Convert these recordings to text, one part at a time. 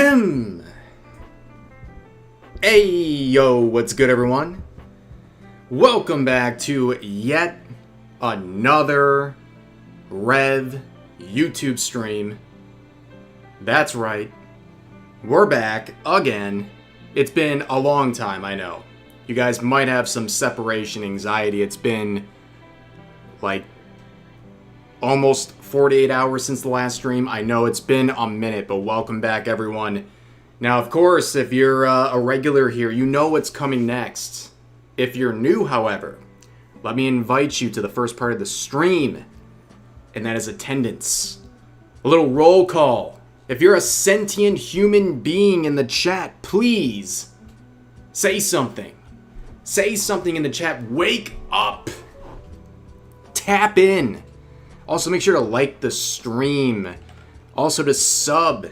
Ahem. Hey, yo, what's good, everyone? Welcome back to yet another Rev YouTube stream. That's right, we're back again. It's been a long time, I know. You guys might have some separation anxiety. It's been like almost 48 hours since the last stream. I know it's been a minute, but welcome back, everyone. Now, of course, if you're a regular here, you know what's coming next. If you're new, however, let me invite you to the first part of the stream, and that is attendance. A little roll call. If you're a sentient human being in the chat, please say something. Say something in the chat. Wake up. Tap in. Also, make sure to like the stream. Also, to sub.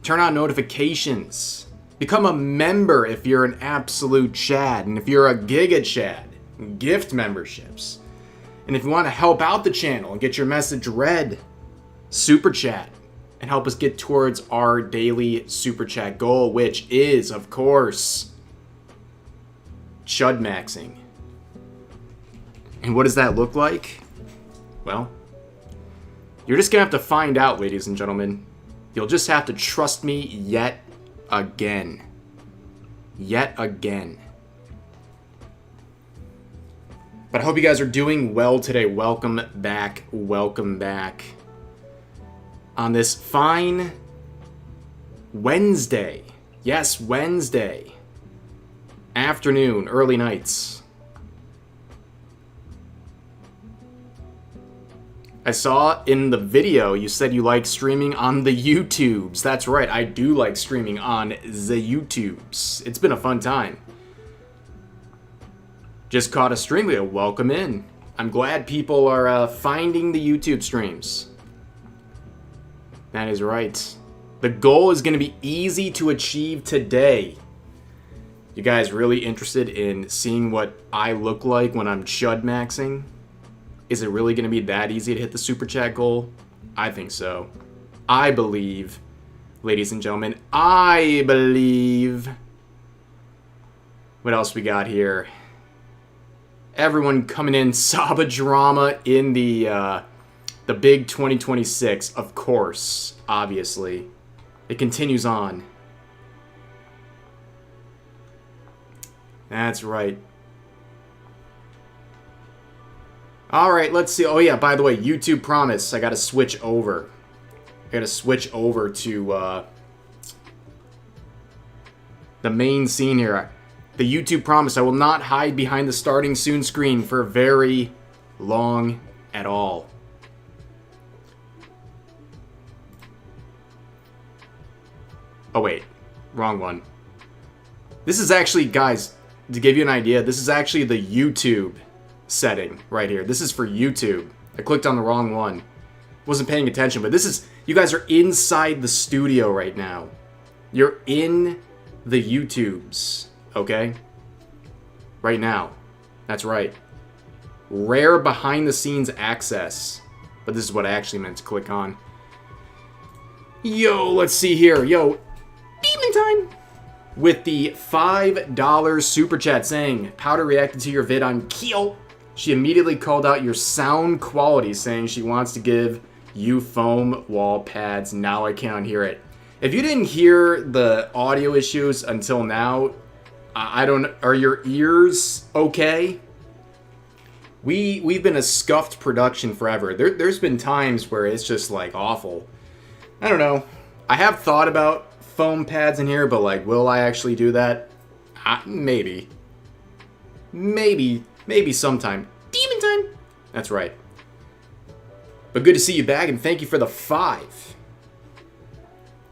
Turn on notifications. Become a member if you're an absolute Chad. And if you're a Giga Chad, gift memberships. And if you want to help out the channel and get your message read, super chat. And help us get towards our daily super chat goal, which is, of course, chud maxing. And what does that look like? Well, you're just gonna have to find out, ladies and gentlemen. You'll just have to trust me yet again. Yet again. But I hope you guys are doing well today. Welcome back. Welcome back. On this fine Wednesday. Yes, Wednesday. Afternoon, early nights. I saw in the video you said you like streaming on the YouTubes. That's right, I do like streaming on the YouTubes. It's been a fun time. Just caught a stream video. Welcome in. I'm glad people are finding the YouTube streams. That is right. The goal is going to be easy to achieve today. You guys really interested in seeing what I look like when I'm chud maxing? Is it really going to be that easy to hit the super chat goal? I think so. I believe, ladies and gentlemen, I believe. What else we got here? Everyone coming in, Saba drama in the big 2026, of course, obviously. It continues on. That's right. Alright, let's see. Oh yeah, by the way, YouTube promise. I gotta switch over. I gotta switch over to the main scene here. The YouTube promise. I will not hide behind the starting soon screen for very long at all. Oh wait, wrong one. This is actually, guys, to give you an idea, this is actually the YouTube setting right here. This is for YouTube. I clicked on the wrong one. Wasn't paying attention, but this is, you guys are inside the studio right now. You're in the YouTubes, okay? Right now. That's right. Rare behind the scenes access. But this is what I actually meant to click on. Yo, let's see here. Yo, evening time. With the $5 super chat saying, Powder reacted to your vid on Keel. She immediately called out your sound quality, saying she wants to give you foam wall pads. Now I can't hear it. If you didn't hear the audio issues until now, I don't. Are your ears okay? We've been a scuffed production forever. There's been times where it's just like awful. I don't know. I have thought about foam pads in here, but like, will I actually do that? Maybe. Maybe sometime. Demon time! That's right. But good to see you back, and thank you for the 5.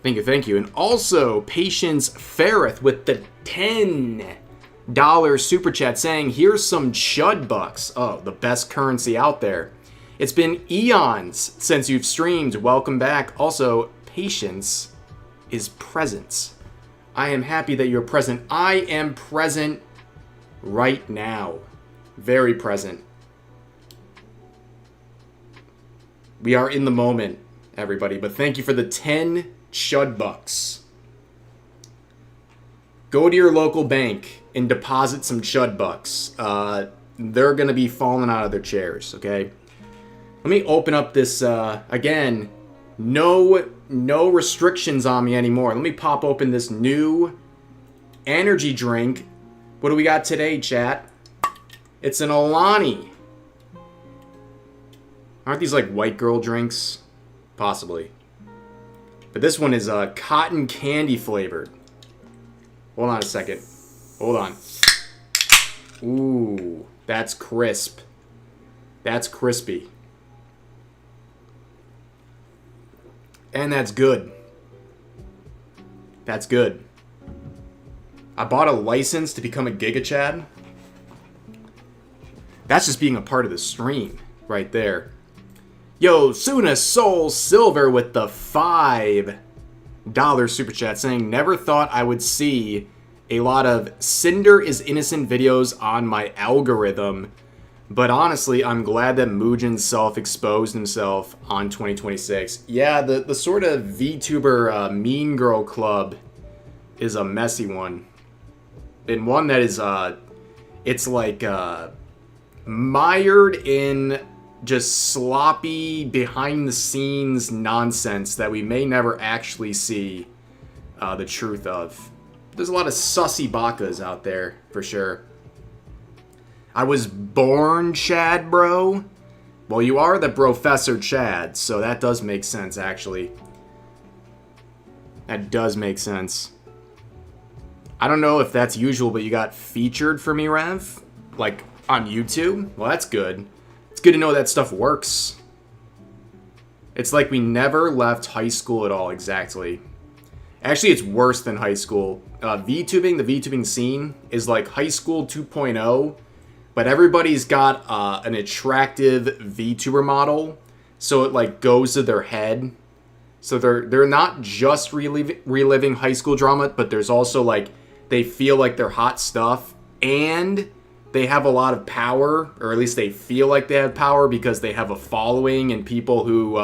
Thank you. And also, Patience Ferrith with the $10 super chat saying, here's some chud bucks. Oh, the best currency out there. It's been eons since you've streamed. Welcome back. Also, Patience is present. I am happy that you're present. I am present right now. Very present. We are in the moment, everybody. But thank you for the 10 chud bucks. Go to your local bank and deposit some chud bucks. They're going to be falling out of their chairs, okay? Let me open up this, again, no restrictions on me anymore. Let me pop open this new energy drink. What do we got today, chat? It's an Alani. Aren't these like white girl drinks? Possibly. But this one is cotton candy flavored. Hold on a second. Hold on. Ooh, that's crisp. That's crispy. And that's good. That's good. I bought a license to become a Giga Chad. That's just being a part of the stream right there. Yo, Suna Soul Silver with the $5 super chat saying, never thought I would see a lot of Cinder is innocent videos on my algorithm. But honestly, I'm glad that Mugen self-exposed himself on 2026. Yeah, the sort of VTuber Mean Girl Club is a messy one. And one that is, it's like, mired in just sloppy, behind-the-scenes nonsense that we may never actually see the truth of. There's a lot of sussy bakas out there, for sure. I was born Chad, bro. Well, you are the Professor Chad, so that does make sense, actually. That does make sense. I don't know if that's usual, but you got featured for me, Rev? Like, on YouTube? Well, that's good. It's good to know that stuff works. It's like we never left high school at all, exactly. Actually, it's worse than high school. VTubing, the VTubing scene, is like high school 2.0, but everybody's got an attractive VTuber model, so it like goes to their head. So they're not just reliving high school drama, but there's also like, they feel like they're hot stuff, and they have a lot of power, or at least they feel like they have power because they have a following and people who,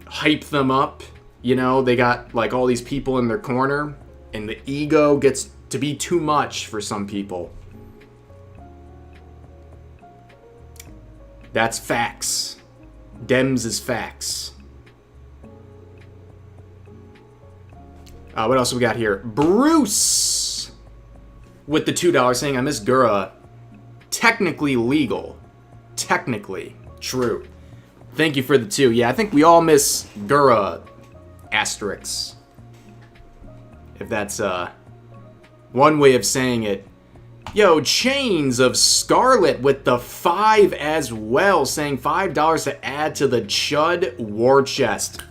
hype them up. You know, they got like all these people in their corner, and the ego gets to be too much for some people. That's facts. Dems is facts. What else we got here? Bruce with the $2 saying, I miss Gura. Technically legal. Technically. True. Thank you for the 2. Yeah, I think we all miss Gura. Asterisks. If that's one way of saying it. Yo, Chains of Scarlet with the 5 as well, saying $5 to add to the Chud War Chest.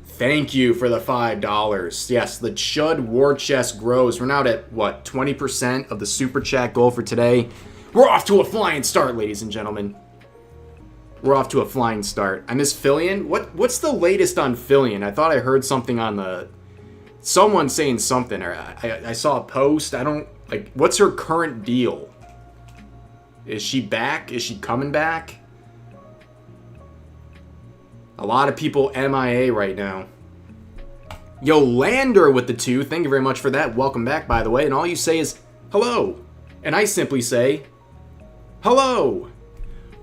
Thank you for the $5. Yes, the Chud War Chest grows. We're now at, what, 20% of the Super Chat goal for today. We're off to a flying start, ladies and gentlemen. We're off to a flying start. I miss Fillion. What's the latest on Fillion? I thought I heard something on the... Someone saying something, or I saw a post. I don't... Like, what's her current deal? Is she back? Is she coming back? A lot of people MIA right now. Yo, Lander with the 2. Thank you very much for that. Welcome back, by the way. And all you say is, hello. And I simply say, hello.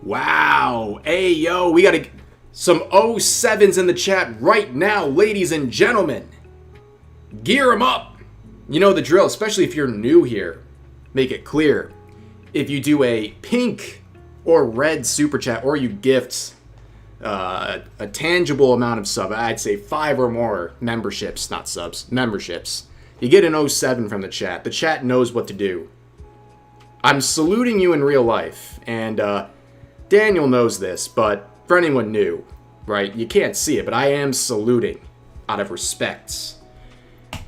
Wow. Hey, yo, we got some 07s in the chat right now, ladies and gentlemen. Gear them up. You know the drill, especially if you're new here. Make it clear. If you do a pink or red super chat, or you gift a tangible amount of sub, I'd say 5 or more memberships, not subs, memberships. You get an 07 from the chat. The chat knows what to do. I'm saluting you in real life, and Daniel knows this, but for anyone new, right, you can't see it, but I am saluting out of respect.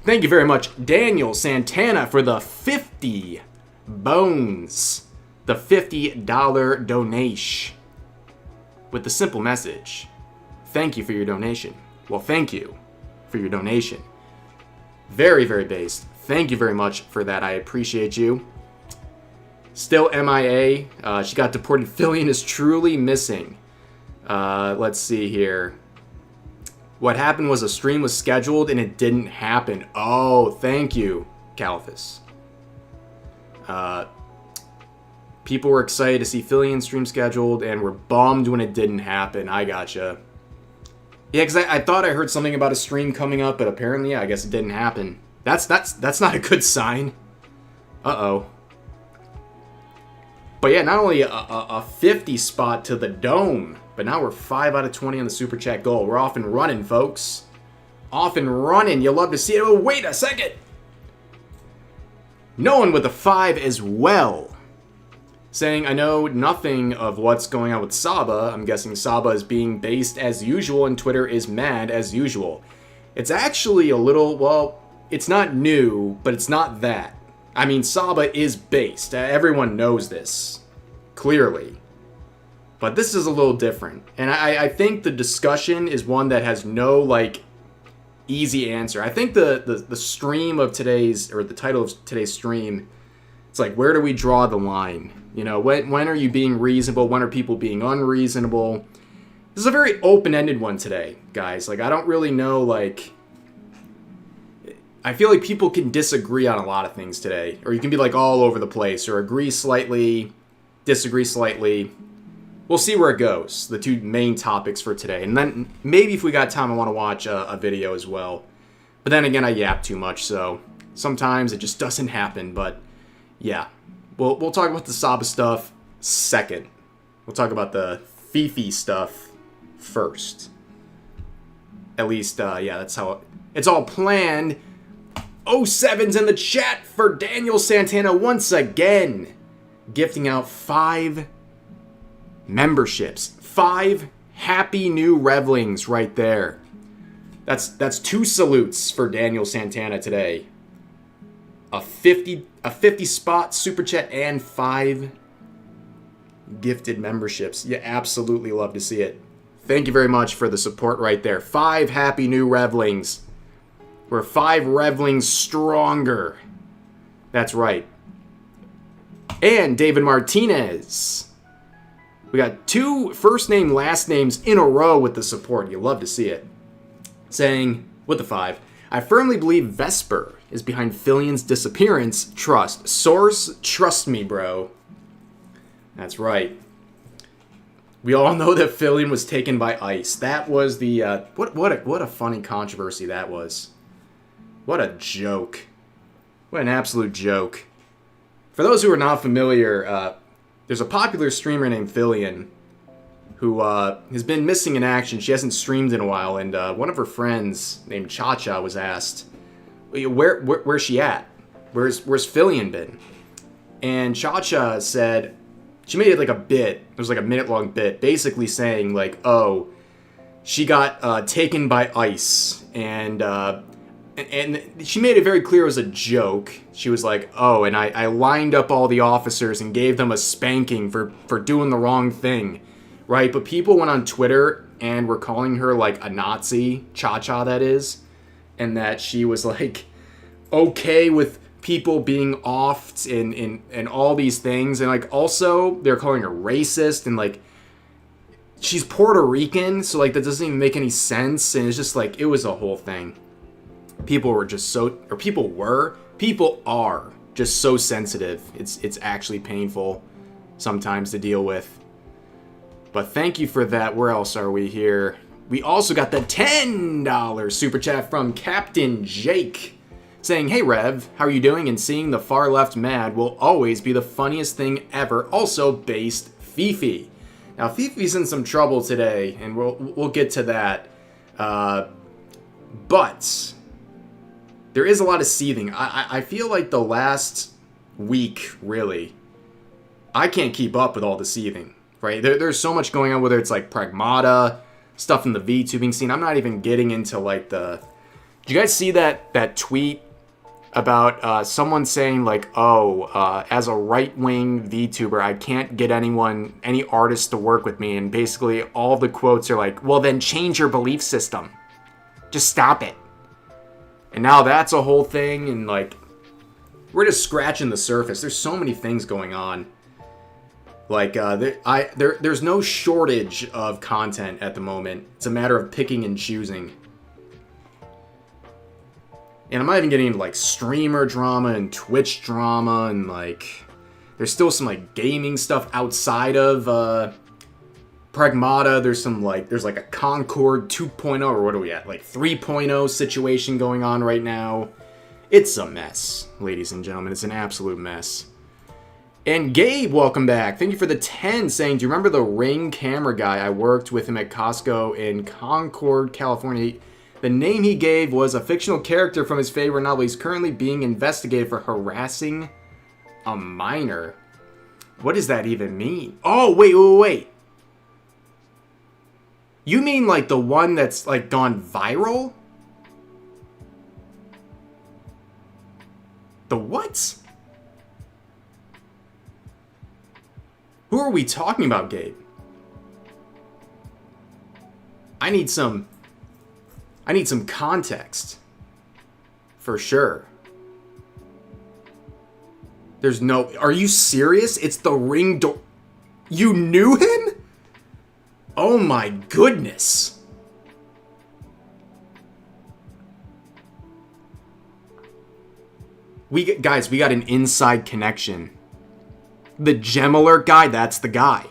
Thank you very much, Daniel Santana, for the 50 bones. The $50 donation. With the simple message, thank you for your donation. Well, thank you for your donation. Very, very based. Thank you very much for that. I appreciate you. Still MIA. She got deported. Fillion is truly missing. Let's see here. What happened was a stream was scheduled and it didn't happen. Oh, thank you, Calphus. People were excited to see Fillion stream scheduled and were bummed when it didn't happen. I gotcha. Yeah, because I thought I heard something about a stream coming up, but apparently, yeah, I guess it didn't happen. That's not a good sign. Uh-oh. But yeah, not only a 50 spot to the dome, but now we're 5 out of 20 on the Super Chat goal. We're off and running, folks. Off and running. You'll love to see it. Oh, wait a second. No one with a 5 as well. Saying, I know nothing of what's going on with Saba. I'm guessing Saba is being based as usual and Twitter is mad as usual. It's actually a little, well, it's not new, but it's not that. I mean, Saba is based. Everyone knows this. Clearly. But this is a little different. And I think the discussion is one that has no, like, easy answer. I think the stream of today's, or the title of today's stream, it's like, where do we draw the line? You know, when are you being reasonable? When are people being unreasonable? This is a very open-ended one today, guys. Like, I don't really know, like... I feel like people can disagree on a lot of things today. Or you can be, like, all over the place. Or agree slightly, disagree slightly. We'll see where it goes. The two main topics for today. And then, maybe if we got time, I want to watch a video as well. But then again, I yap too much, so... sometimes it just doesn't happen, but... yeah. We'll talk about the Saba stuff second. We'll talk about the FeFe stuff first. At least, yeah, that's how it's all planned. 07's in the chat for Daniel Santana once again. Gifting out 5 memberships. 5 happy new Revlings right there. That's 2 salutes for Daniel Santana today. A 50 spot super chat and 5 gifted memberships. You absolutely love to see it. Thank you very much for the support right there. 5 happy new Revlings. We're 5 Revlings stronger. That's right. And David Martinez. We got 2 first name, last names in a row with the support. You love to see it. Saying, with the 5, I firmly believe Vesper is behind Fillion's disappearance. Trust. Source, trust me, bro. That's right. We all know that Fillion was taken by ICE. That was the, what a funny controversy that was. What a joke. What an absolute joke. For those who are not familiar, there's a popular streamer named Fillion who has been missing in action. She hasn't streamed in a while, and one of her friends named Cha-Cha was asked, where's she at? Where's Fillion been? And Cha-Cha said, she made it like a bit, it was like a minute-long bit, basically saying like, oh, she got taken by ICE, and she made it very clear it was a joke. She was like, oh, and I lined up all the officers and gave them a spanking for doing the wrong thing. Right, but people went on Twitter and were calling her, like, a Nazi, Cha-Cha, that is, and that she was, like, okay with people being offed and all these things, and, like, also, they're calling her racist, and, like, she's Puerto Rican, so, like, that doesn't even make any sense, and it's just, like, it was a whole thing. People are just so sensitive. It's actually painful sometimes to deal with. But thank you for that. Where else are we here? We also got the $10 super chat from Captain Jake saying, hey Rev, how are you doing? And seeing the far left mad will always be the funniest thing ever. Also based FeFe. Now FeFe's in some trouble today, and we'll get to that. But there is a lot of seething. I feel like the last week, really, I can't keep up with all the seething. Right? There's so much going on, whether it's like Pragmata, stuff in the VTubing scene. I'm not even getting into like the... Did you guys see that tweet about someone saying like, oh, as a right-wing VTuber, I can't get any artist to work with me, and basically all the quotes are like, well then change your belief system. Just stop it. And now that's a whole thing, and like, we're just scratching the surface. There's so many things going on. Like, there's no shortage of content at the moment. It's a matter of picking and choosing. And I'm not even getting into, like, streamer drama and Twitch drama, and, like, there's still some, like, gaming stuff outside of, Pragmata. There's like a Concord 2.0, or what are we at? Like 3.0 situation going on right now. It's a mess, ladies and gentlemen. It's an absolute mess. And Gabe, welcome back. Thank you for the 10, saying, do you remember the Ring camera guy? I worked with him at Costco in Concord, California. The name he gave was a fictional character from his favorite novel. He's currently being investigated for harassing a minor. What does that even mean? Oh, wait. You mean like the one that's like gone viral? The what? Who are we talking about, Gabe? I need some context. For sure. There's no... Are you serious? It's the Ring door... You knew him? Oh my goodness. Guys, we got an inside connection. The gem alert guy, that's the guy.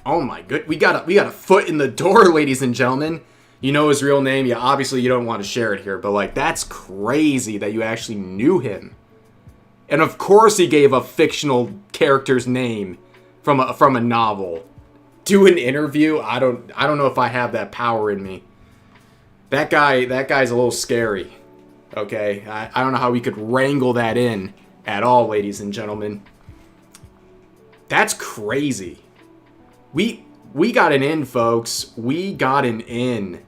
Oh my good, we got a foot in the door, ladies and gentlemen. You know his real name. Yeah, obviously you don't want to share it here, but like that's crazy that you actually knew him. And of course he gave a fictional character's name from a novel. Do an interview? I don't know if I have that power in me. That guy's a little scary. Okay? I don't know how we could wrangle that in at all, ladies and gentlemen. That's crazy. We got an in, folks. We got an in.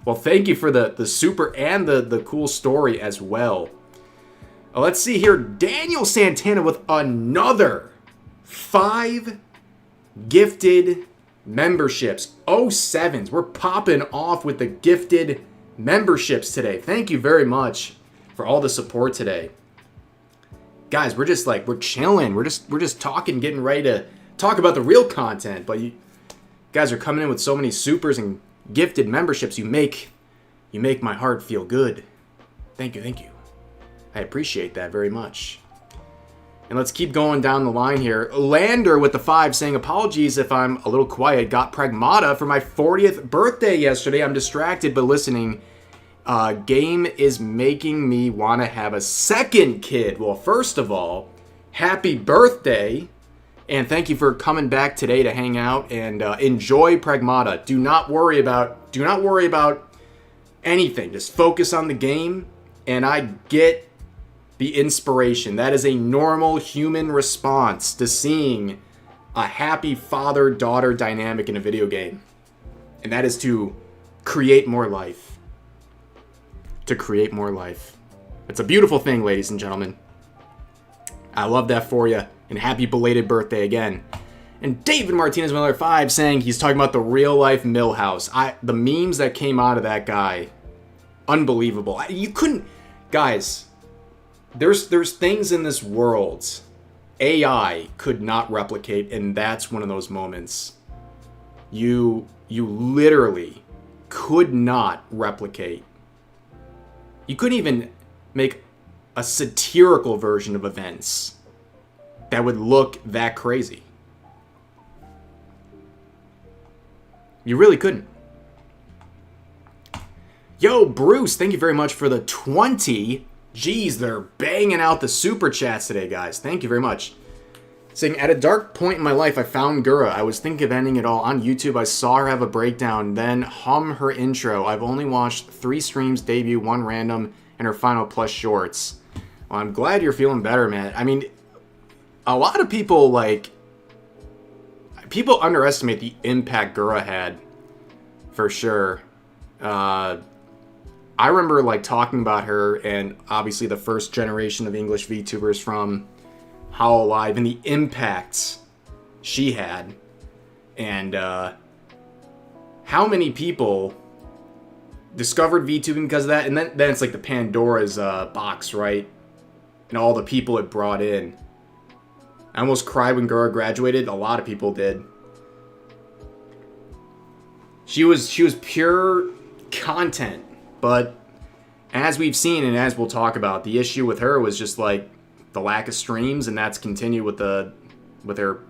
Well, thank you for the super and the cool story as well. Let's see here. Daniel Santana with another 5 gifted memberships. 07s. We're popping off with the gifted memberships today. Thank you very much for all the support today. Guys, we're chilling. We're just talking, getting ready to talk about the real content. But you guys are coming in with so many supers and gifted memberships. You make my heart feel good. Thank you. I appreciate that very much. And let's keep going down the line here. Lander with the 5 saying, apologies if I'm a little quiet. Got Pragmata for my 40th birthday yesterday. I'm distracted but listening. Game is making me want to have a second kid. Well, first of all, happy birthday. And thank you for coming back today to hang out and enjoy Pragmata. Do not worry about anything. Just focus on the game. And I get the inspiration. That is a normal human response to seeing a happy father-daughter dynamic in a video game. And that is to create more life. To create more life. It's a beautiful thing, ladies and gentlemen. I love that for you. And happy belated birthday again. And David Martinez with another 5 saying he's talking about the real-life Millhouse. The memes that came out of that guy, unbelievable. You couldn't... Guys... There's things in this world AI could not replicate, and that's one of those moments. You literally could not replicate. You couldn't even make a satirical version of events that would look that crazy. You really couldn't. Yo, Bruce, thank you very much for the 20. Jeez, they're banging out the super chats today, guys. Thank you very much. Saying, at a dark point in my life, I found Gura. I was thinking of ending it all. On YouTube, I saw her have a breakdown, then hum her intro. I've only watched 3 streams debut, 1 random, and her final plus shorts. Well, I'm glad you're feeling better, man. I mean, a lot of people, people underestimate the impact Gura had, for sure. I remember talking about her and obviously the first generation of English VTubers from How Alive and the impacts she had, and how many people discovered VTubing because of that. And then it's like the Pandora's box, right? And all the people it brought in. I almost cried when Gura graduated. A lot of people did. She was pure content. But as we've seen and as we'll talk about, the issue with her was just like the lack of streams, and that's continued with her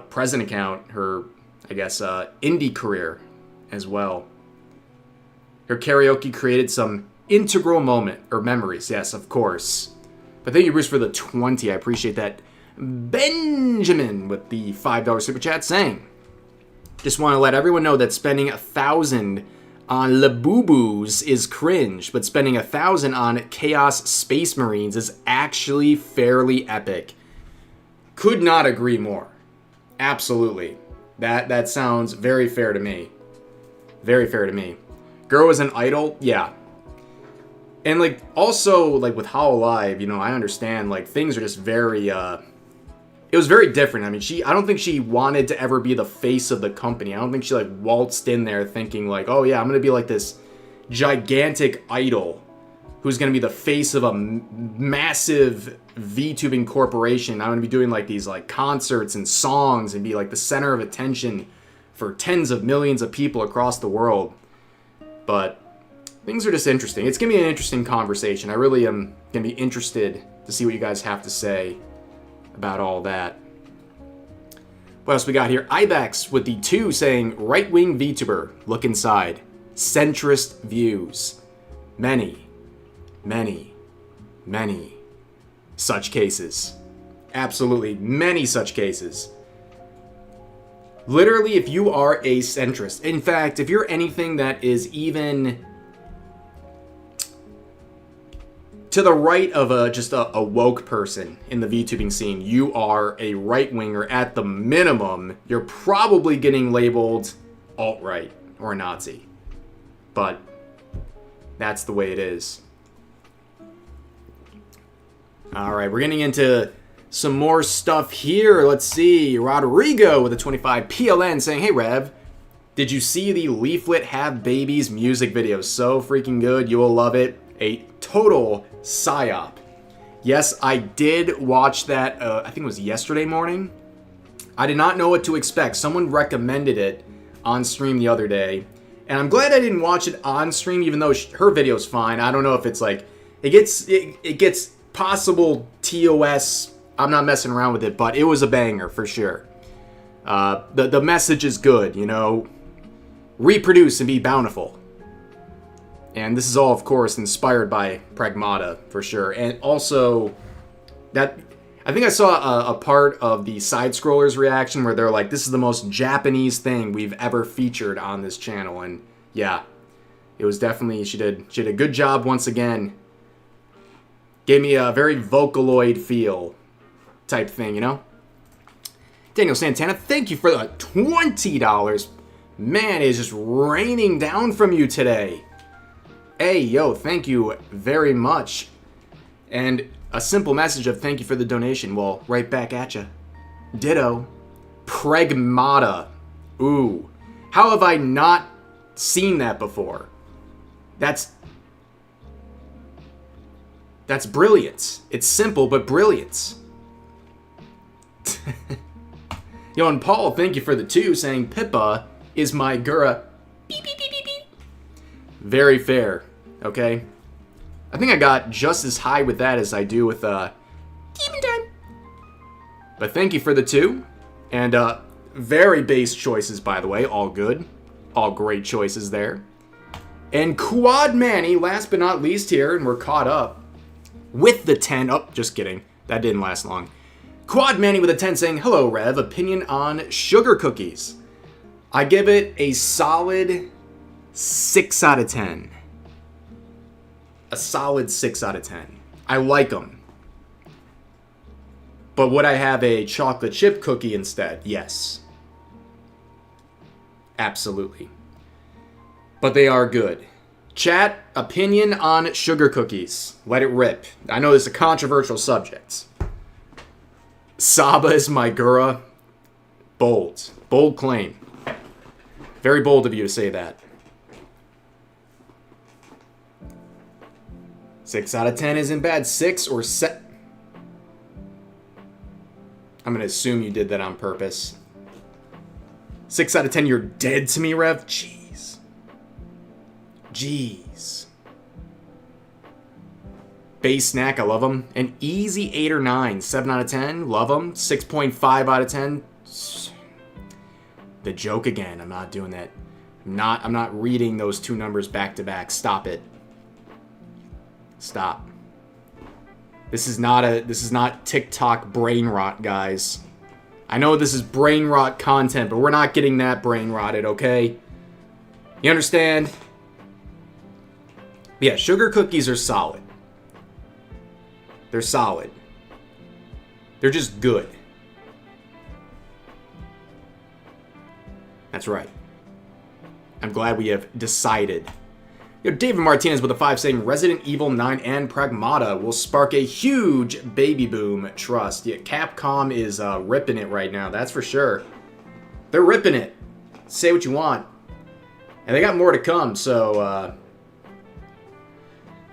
present account, her, I guess, indie career as well. Her karaoke created some integral memories, yes, of course. But thank you, Bruce, for the 20. I appreciate that. Benjamin with the $5 super chat saying, just want to let everyone know that spending 1,000 on Labubu's is cringe, but spending 1,000 on Chaos Space Marines is actually fairly epic. Could not agree more. Absolutely. That sounds very fair to me. Very fair to me. Gura was an idol? Yeah. And, like, also, like, with Hololive, you know, I understand, like, things are just very, it was very different. I mean, I don't think she wanted to ever be the face of the company. I don't think she, like, waltzed in there thinking, like, oh, yeah, I'm going to be, like, this gigantic idol who's going to be the face of a massive VTubing corporation. I'm going to be doing, like, these, like, concerts and songs and be, like, the center of attention for tens of millions of people across the world. But things are just interesting. It's going to be an interesting conversation. I really am going to be interested to see what you guys have to say about all that. What else we got here? Ibex with the 2 saying, right-wing VTuber, look inside. Centrist views. Many, many, many such cases. Absolutely many such cases. Literally, if you are a centrist, in fact, if you're anything that is even to the right of just a woke person in the VTubing scene, you are a right-winger. At the minimum, you're probably getting labeled alt-right or a Nazi. But that's the way it is. Alright, we're getting into some more stuff here. Let's see. Rodrigo with a 25 PLN saying, hey Rev, did you see the Leaflet Have Babies music video? So freaking good. You will love it. A total psyop. Yes, I did watch that, I think it was yesterday morning. I did not know what to expect. Someone recommended it on stream the other day. And I'm glad I didn't watch it on stream, even though her video's fine. I don't know if it's like, it gets possible TOS. I'm not messing around with it, but it was a banger for sure. The message is good, you know. Reproduce and be bountiful. And this is all, of course, inspired by Pragmata, for sure. And also, that I think I saw a part of the side-scrollers reaction where they're like, this is the most Japanese thing we've ever featured on this channel. And yeah, it was definitely, she did a good job once again. Gave me a very Vocaloid feel type thing, you know? Daniel Santana, thank you for the $20. Man, it is just raining down from you today. Hey, yo, thank you very much. And a simple message of thank you for the donation. Well, right back at ya. Ditto. Pragmata. Ooh. How have I not seen that before? That's brilliance. It's simple, but brilliance. Yo, and Paul, thank you for the 2, saying Pippa is my Gura. Beep, beep, beep, beep, beep. Very fair, okay? I think I got just as high with that as I do with Demon Time. But thank you for the 2. And very base choices, by the way. All good. All great choices there. And Quad Manny, last but not least here, and we're caught up with the 10. Oh, just kidding. That didn't last long. Quad Manny with a 10 saying, hello, Rev. Opinion on sugar cookies. I give it a solid 6 out of 10. A solid 6 out of 10. I like them. But would I have a chocolate chip cookie instead? Yes. Absolutely. But they are good. Chat, opinion on sugar cookies. Let it rip. I know this is a controversial subject. Saba is my Gura. Bold. Bold claim. Very bold of you to say that. 6 out of 10 isn't bad. 6 or 7. I'm going to assume you did that on purpose. 6 out of 10, you're dead to me, Rev? Jeez. Jeez. Base snack, I love them. An easy 8 or 9. 7 out of 10, love them. 6.5 out of 10. The joke again. I'm not doing that. I'm not reading those two numbers back to back. Stop it. Stop. This is not TikTok brain rot, guys. I know this is brain rot content, but we're not getting that brain rotted, okay? You understand? Yeah, sugar cookies are solid. They're solid. They're just good. That's right. I'm glad we have decided. David Martinez with a 5 saying Resident Evil 9 and Pragmata will spark a huge baby boom. Trust. Yeah, Capcom is ripping it right now. That's for sure. They're ripping it. Say what you want. And they got more to come. So,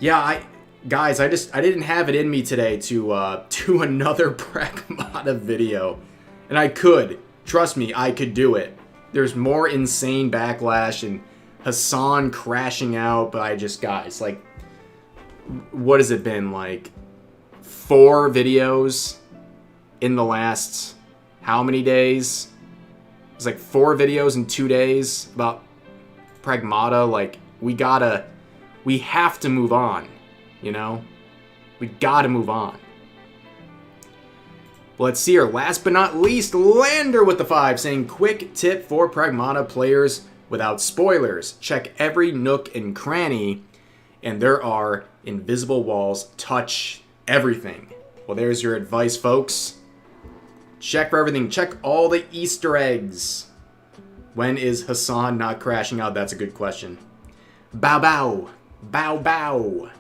yeah, guys, I didn't have it in me today to do another Pragmata video, and I could. Trust me, I could do it. There's more insane backlash and Hassan crashing out, but guys, like, what has it been, like, 4 videos in the last how many days? It's like 4 videos in 2 days about Pragmata. Like, we have to move on, you know? We gotta move on. Let's see here. Last but not least, Lander with the 5 saying, quick tip for Pragmata players without spoilers. Check every nook and cranny, and there are invisible walls. Touch everything. Well, there's your advice, folks. Check for everything. Check all the Easter eggs. When is Hassan not crashing out? That's a good question. Bow bow. Bow bow.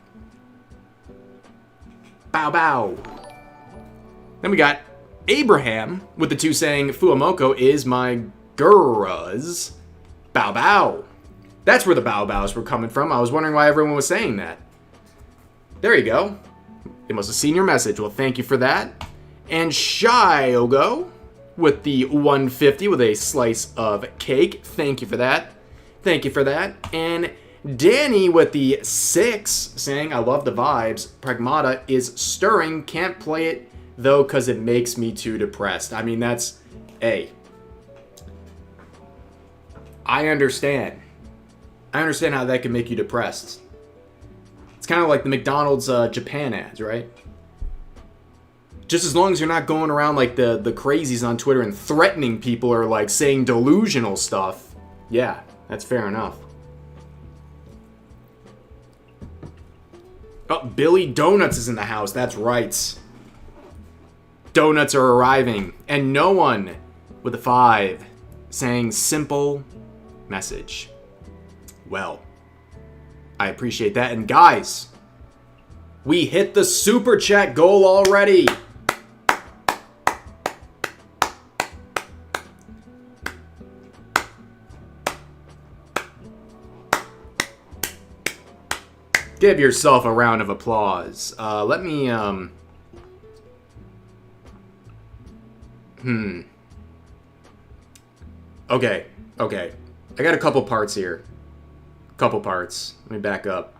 Bow bow. Then we got Abraham with the 2 saying, Fuamoko is my Gura's. Bow bow. That's where the bow bows were coming from. I was wondering why everyone was saying that. There you go. They must have seen your message. Well, thank you for that. And Shyogo with the 150 with a slice of cake. Thank you for that. Thank you for that. And Danny with the 6 saying, I love the vibes. Pragmata is stirring. Can't play it, though, because it makes me too depressed. I mean, that's... Hey. I understand. I understand how that can make you depressed. It's kind of like the McDonald's Japan ads, right? Just as long as you're not going around like the crazies on Twitter and threatening people or like saying delusional stuff. Yeah, that's fair enough. Oh, Billy Donuts is in the house. That's right. Donuts are arriving. And no one with a 5 saying simple message. Well, I appreciate that. And guys, we hit the super chat goal already. Give yourself a round of applause. Let me, Okay. I got a couple parts here. Couple parts. Let me back up.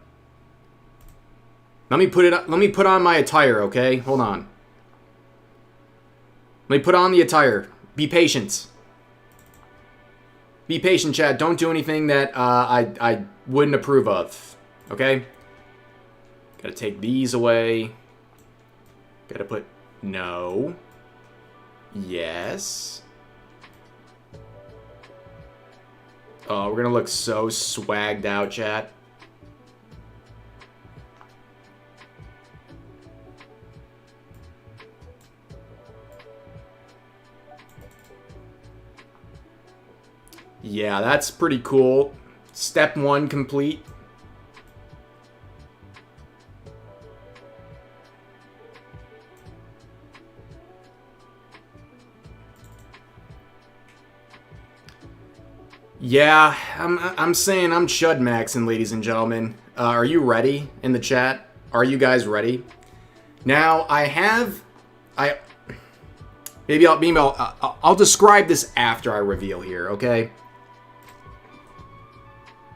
Let me put on my attire, okay? Hold on. Let me put on the attire. Be patient. Be patient, Chad. Don't do anything that I wouldn't approve of. Okay? Gotta take these away. Gotta put... No. Yes. Oh, we're gonna look so swagged out, chat. Yeah, that's pretty cool. Step 1 complete. Yeah, I'm saying I'm Chud Maxing, ladies and gentlemen. Are you ready in the chat? Are you guys ready? Now, I'll describe this after I reveal here, okay?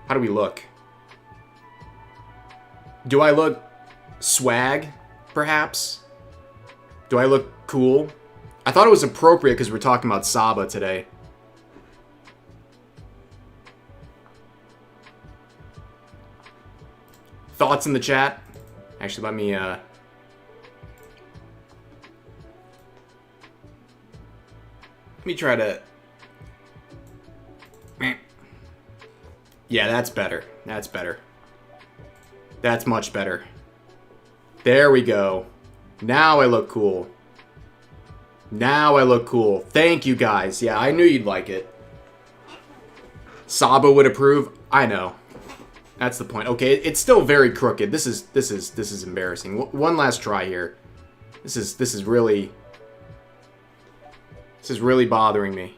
How do we look? Do I look swag, perhaps? Do I look cool? I thought it was appropriate because we're talking about Saba today. Thoughts in the chat? Actually, let me try to... Yeah, that's better. That's better. That's much better. There we go. Now I look cool. Now I look cool. Thank you, guys. Yeah, I knew you'd like it. Saba would approve. I know. That's the point. Okay, it's still very crooked. This is embarrassing. One last try here. This is really bothering me.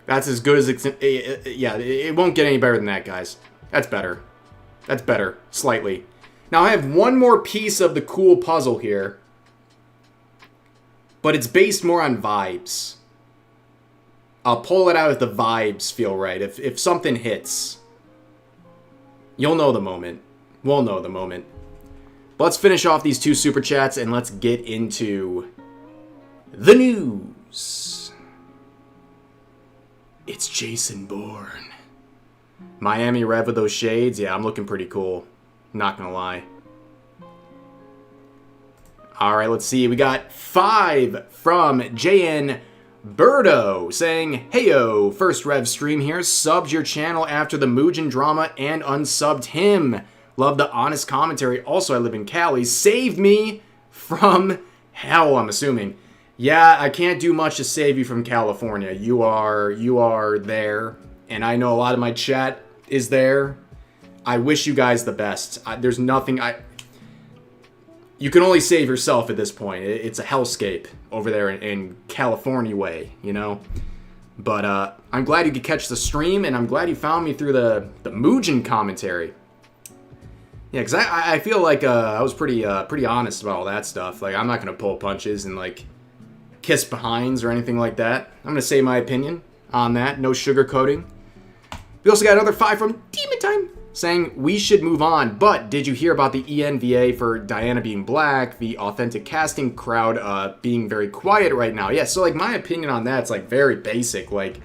That's as good as yeah, it won't get any better than that, guys. That's better. That's better, slightly. Now I have one more piece of the cool puzzle here, but it's based more on vibes. I'll pull it out if the vibes feel right. If something hits, you'll know the moment. We'll know the moment. But let's finish off these 2 super chats and let's get into the news. It's Jason Bourne. Miami Rev with those shades. Yeah, I'm looking pretty cool. Not gonna lie. Alright, let's see. We got 5 from JN Birdo saying, "Heyo, first Rev stream here. Subbed your channel after the Mugen drama and unsubbed him. Love the honest commentary. Also, I live in Cali. Saved me from hell, I'm assuming." Yeah, I can't do much to save you from California. You are there, and I know a lot of my chat is there. I wish you guys the best. There's nothing you can only save yourself at this point. It's a hellscape over there in California way, you know? But I'm glad you could catch the stream, and I'm glad you found me through the Mugen commentary. Yeah, because I feel like I was pretty honest about all that stuff. Like, I'm not going to pull punches and, like, kiss behinds or anything like that. I'm going to say my opinion on that. No sugarcoating. We also got another 5 from Demon Time saying, "We should move on, but did you hear about the ENVA for Diana being black, the authentic casting crowd being very quiet right now?" Yeah, so, like, my opinion on that's, like, very basic. Like,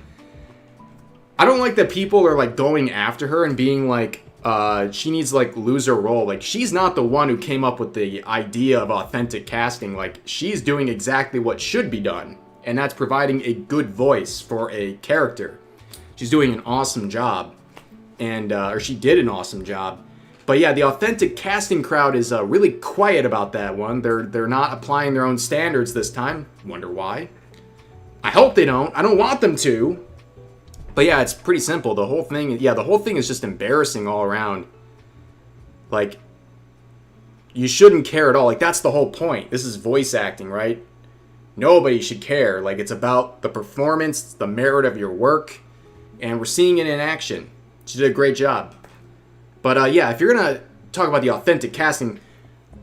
I don't like that people are, like, going after her and being like, she needs to, like, lose her role. Like, she's not the one who came up with the idea of authentic casting. Like, she's doing exactly what should be done, and that's providing a good voice for a character. She's doing an awesome job, and or she did an awesome job. But yeah, the authentic casting crowd is really quiet about that one. They're not applying their own standards this time. Wonder why? I hope they don't. I don't want them to. But yeah, it's pretty simple. The whole thing is just embarrassing all around. Like, you shouldn't care at all. Like, that's the whole point. This is voice acting, right? Nobody should care. Like, it's about the performance, the merit of your work, and we're seeing it in action. She did a great job. But yeah, if you're gonna talk about the authentic casting,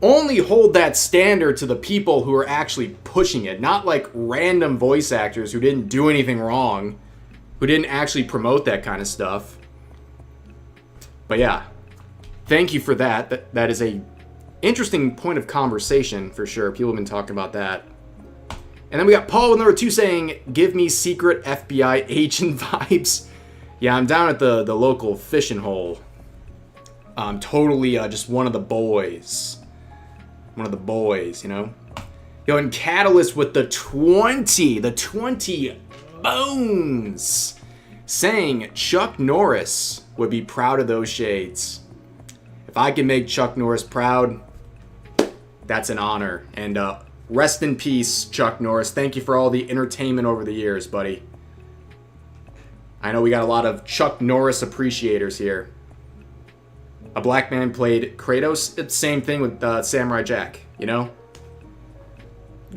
only hold that standard to the people who are actually pushing it, not like random voice actors who didn't do anything wrong, who didn't actually promote that kind of stuff. But yeah, thank you for that. That is a interesting point of conversation for sure. People have been talking about that. And then we got Paul with number 2 saying, "Give me secret FBI agent vibes." Yeah, I'm down at the local fishing hole. I'm totally just one of the boys. One of the boys, you know? Yo, and Catalyst with the 20 bones, saying Chuck Norris would be proud of those shades. If I can make Chuck Norris proud, that's an honor. And rest in peace, Chuck Norris. Thank you for all the entertainment over the years, buddy. I know we got a lot of Chuck Norris appreciators here. A black man played Kratos. It's the same thing with Samurai Jack, you know?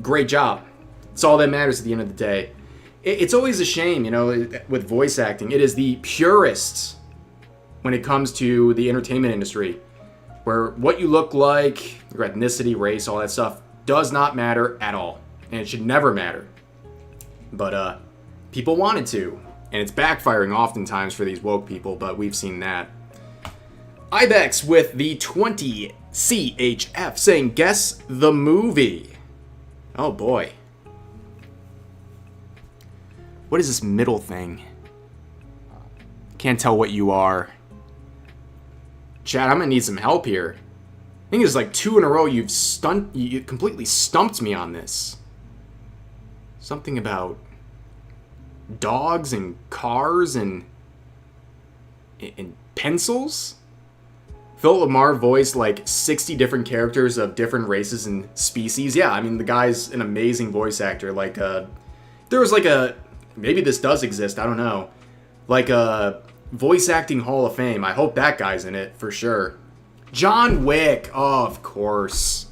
Great job. It's all that matters at the end of the day. It's always a shame, you know, with voice acting. It is the purists when it comes to the entertainment industry, where what you look like, your ethnicity, race, all that stuff, does not matter at all. And it should never matter. But people wanted to. And it's backfiring oftentimes for these woke people, but we've seen that. Ibex with the 20 CHF saying, guess the movie. Oh boy. What is this middle thing? Can't tell what you are. Chat, I'm gonna need some help here. I think it's like 2 in a row you completely stumped me on this. Something about dogs and cars and pencils? Phil Lamar voiced like 60 different characters of different races and species. Yeah, I mean, the guy's an amazing voice actor. Like, there was like a... Maybe this does exist, I don't know. Like a voice acting hall of fame. I hope that guy's in it, for sure. John Wick, oh, of course.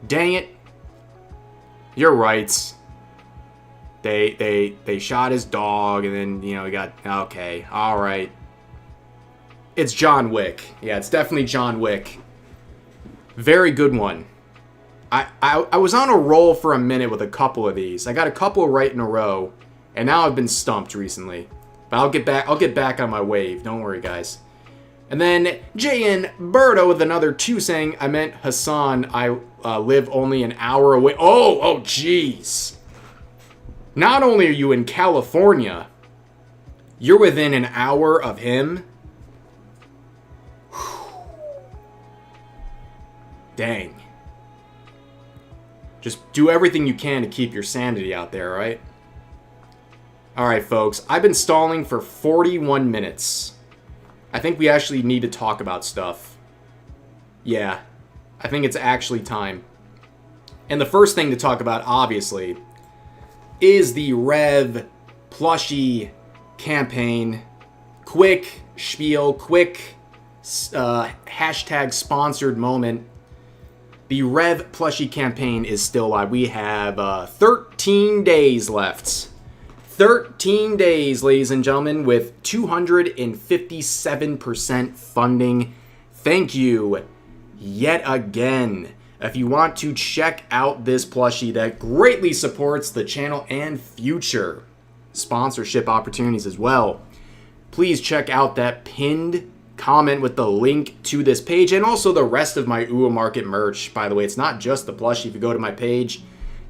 Dang it. You're right. They shot his dog, and then, you know, he got... Okay, alright. It's John Wick. Yeah, it's definitely John Wick. Very good one. I was on a roll for a minute with a couple of these. I got a couple right in a row, and now I've been stumped recently. But I'll get back on my wave. Don't worry, guys. And then JN Birdo with another 2 saying, I meant Hassan. I live only an hour away. Oh, jeez. Not only are you in California, you're within an hour of him. Dang. Just do everything you can to keep your sanity out there, right? Alright, folks. I've been stalling for 41 minutes. I think we actually need to talk about stuff. Yeah. I think it's actually time. And the first thing to talk about, obviously, is the Rev plushie campaign. Quick spiel, quick hashtag sponsored moment. The Rev plushie campaign is still live. We have 13 days left. 13 days, ladies and gentlemen, with 257% funding. Thank you yet again. If you want to check out this plushie that greatly supports the channel and future sponsorship opportunities as well, please check out that pinned comment with the link to this page and also the rest of my UA Market merch. By the way, it's not just the plushie. If you go to my page,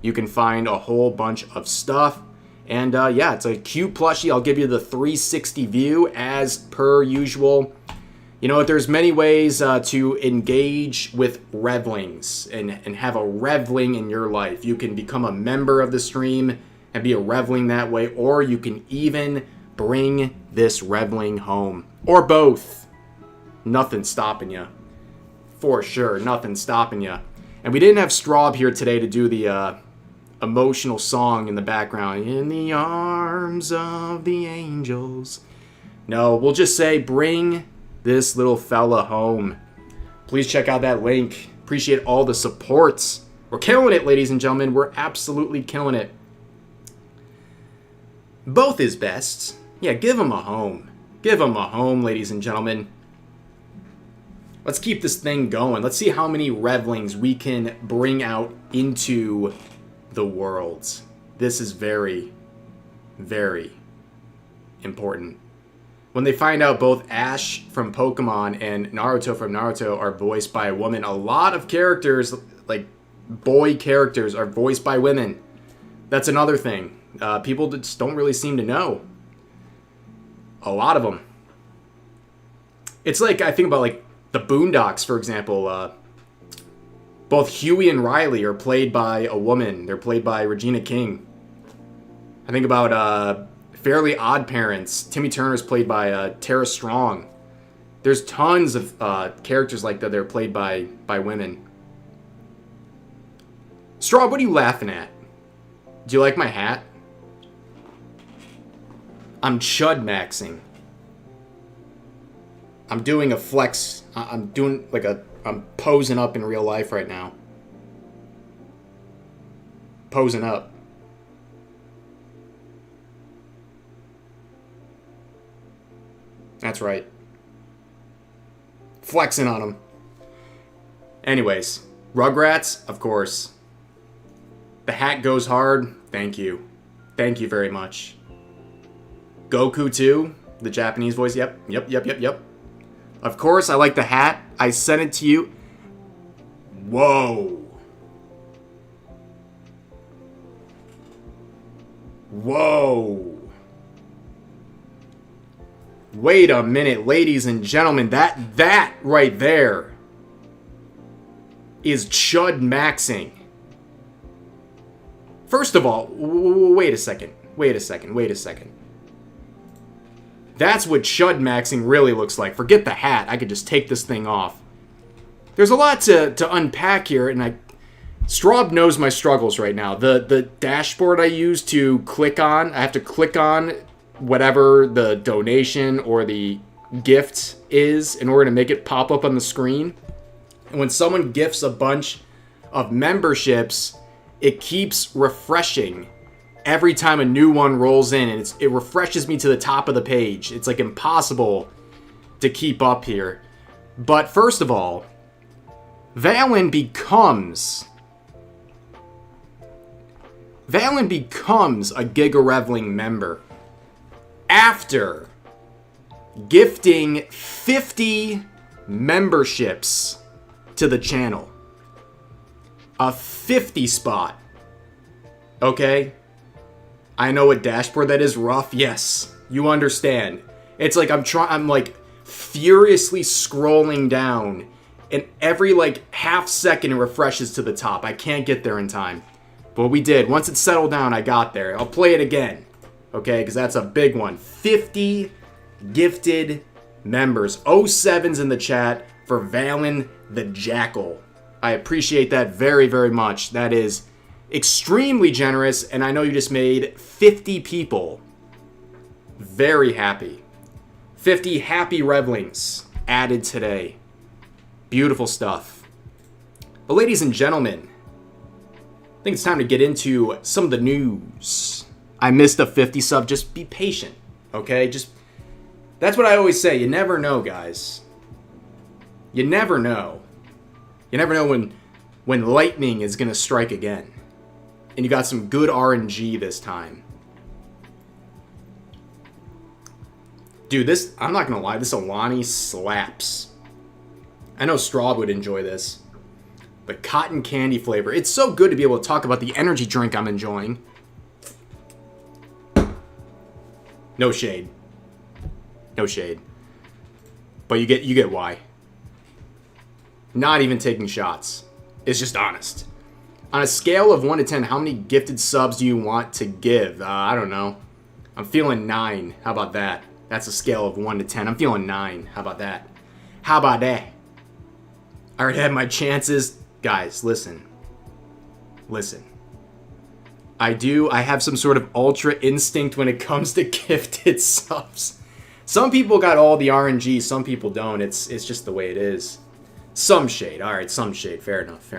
you can find a whole bunch of stuff. And yeah, it's a cute plushie. I'll give you the 360 view as per usual. You know what? There's many ways to engage with Revlings and have a Revling in your life. You can become a member of the stream and be a Revling that way, or you can even bring this Revling home. Or both. Nothing's stopping you. For sure, nothing's stopping you. And we didn't have Straub here today to do the emotional song in the background. In the arms of the angels. No, we'll just say bring this little fella home. Please check out that link. Appreciate all the supports. We're killing it, ladies and gentlemen. We're absolutely killing it. Both is best. Yeah, give him a home. Give him a home, ladies and gentlemen. Let's keep this thing going. Let's see how many Revlings we can bring out into the world. This is very, very important. When they find out both Ash from Pokemon and Naruto from Naruto are voiced by a woman, a lot of characters, like boy characters, are voiced by women. That's another thing. People just don't really seem to know. A lot of them. It's like, I think about like the Boondocks, for example. Both Huey and Riley are played by a woman. They're played by Regina King. I think about Fairly Odd Parents. Timmy Turner's played by Tara Strong. There's tons of characters like that. They're played by women. Straw, what are you laughing at? Do you like my hat? I'm chud maxing. I'm doing a flex. I'm doing like I'm posing up in real life right now. Posing up. That's right. Flexing on them. Anyways, Rugrats, of course. The hat goes hard. Thank you. Thank you very much. Goku too. The Japanese voice. Yep. Of course, I like the hat. I sent it to you. Whoa. Whoa. Wait a minute, ladies and gentlemen. That right there is Chud maxing. First of all, wait a second. That's what Chud maxing really looks like. Forget the hat. I could just take this thing off. There's a lot to unpack here, and Straub knows my struggles right now. The dashboard I use to click on, I have to click on whatever the donation or the gift is in order to make it pop up on the screen. And when someone gifts a bunch of memberships, it keeps refreshing every time a new one rolls in, and it refreshes me to the top of the page. It's like impossible to keep up here. But first of all, Valen becomes a Giga Reveling member after gifting 50 memberships to the channel. A 50 spot. Okay? I know what dashboard that is. Rough. Yes. You understand. It's like I'm like furiously scrolling down, and every like half second it refreshes to the top. I can't get there in time. But we did. Once it settled down, I got there. I'll play it again. Okay? Because that's a big one. 50 gifted members. 07s in the chat for Valen the Jackal. I appreciate that very, very much. That is extremely generous, and I know you just made 50 people very happy. 50 happy revelings added today. Beautiful stuff. But ladies and gentlemen, I think it's time to get into some of the news. I missed a 50 sub. Just be patient, okay? That's what I always say. You never know, guys. You never know. You never know when lightning is going to strike again. And you got some good RNG this time. Dude, I'm not going to lie, this Alani slaps. I know Straub would enjoy this. The cotton candy flavor. It's so good to be able to talk about the energy drink I'm enjoying. No shade. No shade. But you get why. Not even taking shots. It's just honest. On a scale of 1 to 10, how many gifted subs do you want to give? I don't know. I'm feeling 9. How about that? That's a scale of 1 to 10. I'm feeling 9. How about that? How about that? I already had my chances. Guys, listen. I have some sort of ultra instinct when it comes to gifted subs. Some people got all the RNG, some people don't. It's just the way it is. Some shade. Alright, some shade. Fair enough.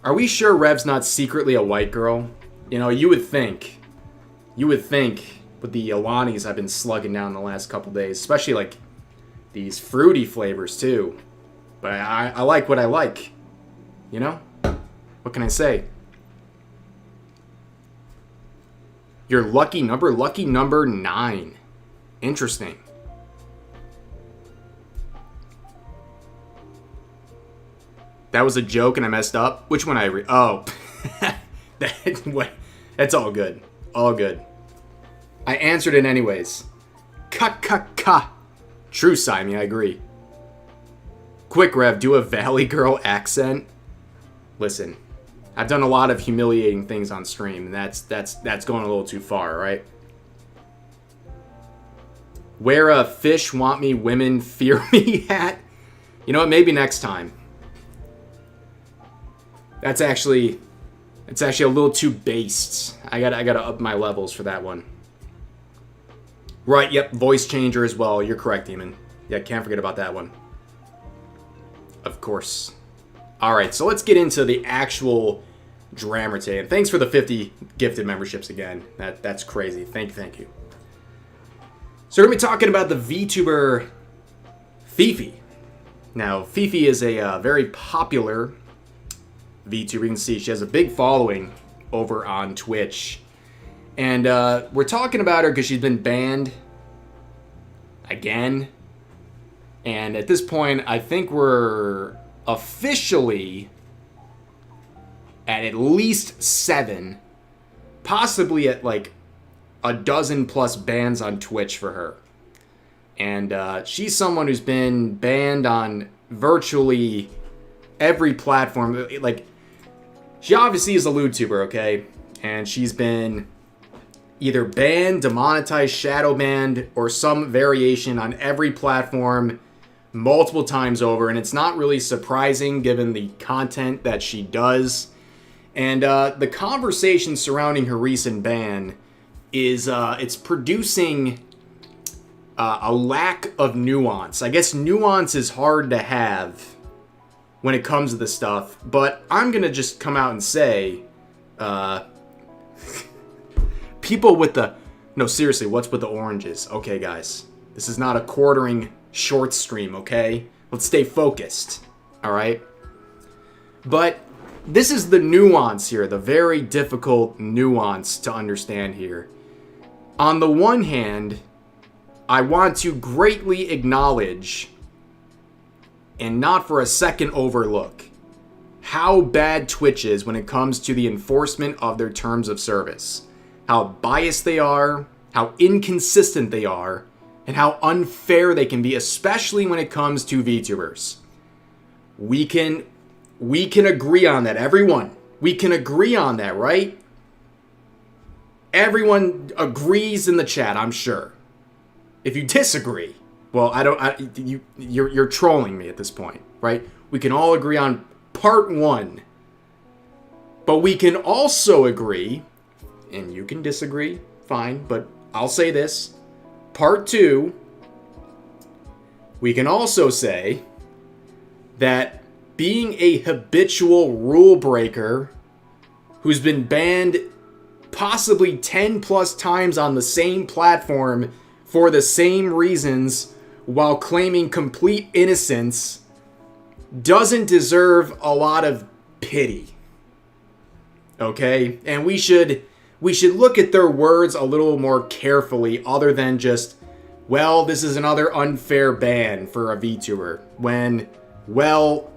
Are we sure Rev's not secretly a white girl? You know, you would think with the Alanis I've been slugging down the last couple days, especially like these fruity flavors too. But I like what I like. You know? What can I say? Your lucky number 9. Interesting. That was a joke and I messed up. Which one oh. That's all good. All good. I answered it anyways. Ka. True, Simon, I agree. Quick, Rev, do a Valley Girl accent. Listen, I've done a lot of humiliating things on stream, and that's going a little too far, right? Wear a fish want me, women fear me hat. You know what? Maybe next time. It's actually a little too based. I gotta up my levels for that one. Right, yep, voice changer as well. You're correct, Demon. Yeah, can't forget about that one. Of course. Alright, so let's get into the actual drama today. And thanks for the 50 gifted memberships again. That's crazy. Thank you. So we're going to be talking about the VTuber FeFe. Now, FeFe is a very popular VTuber. You can see she has a big following over on Twitch. And we're talking about her because she's been banned again. And at this point, I think we're officially at least 7, possibly at like a dozen plus bans on Twitch for her. And she's someone who's been banned on virtually every platform. Like, she obviously is a LewDtuber, okay? And she's been either banned, demonetized, shadow banned, or some variation on every platform multiple times over. And it's not really surprising given the content that she does. And the conversation surrounding her recent ban is it's producing a lack of nuance. I guess nuance is hard to have when it comes to this stuff, but I'm gonna just come out and say, people with the, no, seriously, what's with the oranges? Okay, guys, this is not a quartering short stream, okay? Let's stay focused, all right? But this is the nuance here, the very difficult nuance to understand here. On the one hand, I want to greatly acknowledge, and not for a second overlook, how bad Twitch is when it comes to the enforcement of their terms of service. How biased they are, how inconsistent they are, and how unfair they can be, especially when it comes to VTubers. We can agree on that, everyone. We can agree on that, right? Everyone agrees in the chat, I'm sure. If you disagree, well, you're trolling me at this point, right? We can all agree on part 1. But we can also agree, and you can disagree, fine, but I'll say this. Part 2, we can also say that being a habitual rule breaker who's been banned possibly 10 plus times on the same platform for the same reasons while claiming complete innocence doesn't deserve a lot of pity. Okay? And we should look at their words a little more carefully other than just, well, this is another unfair ban for a VTuber. When, well,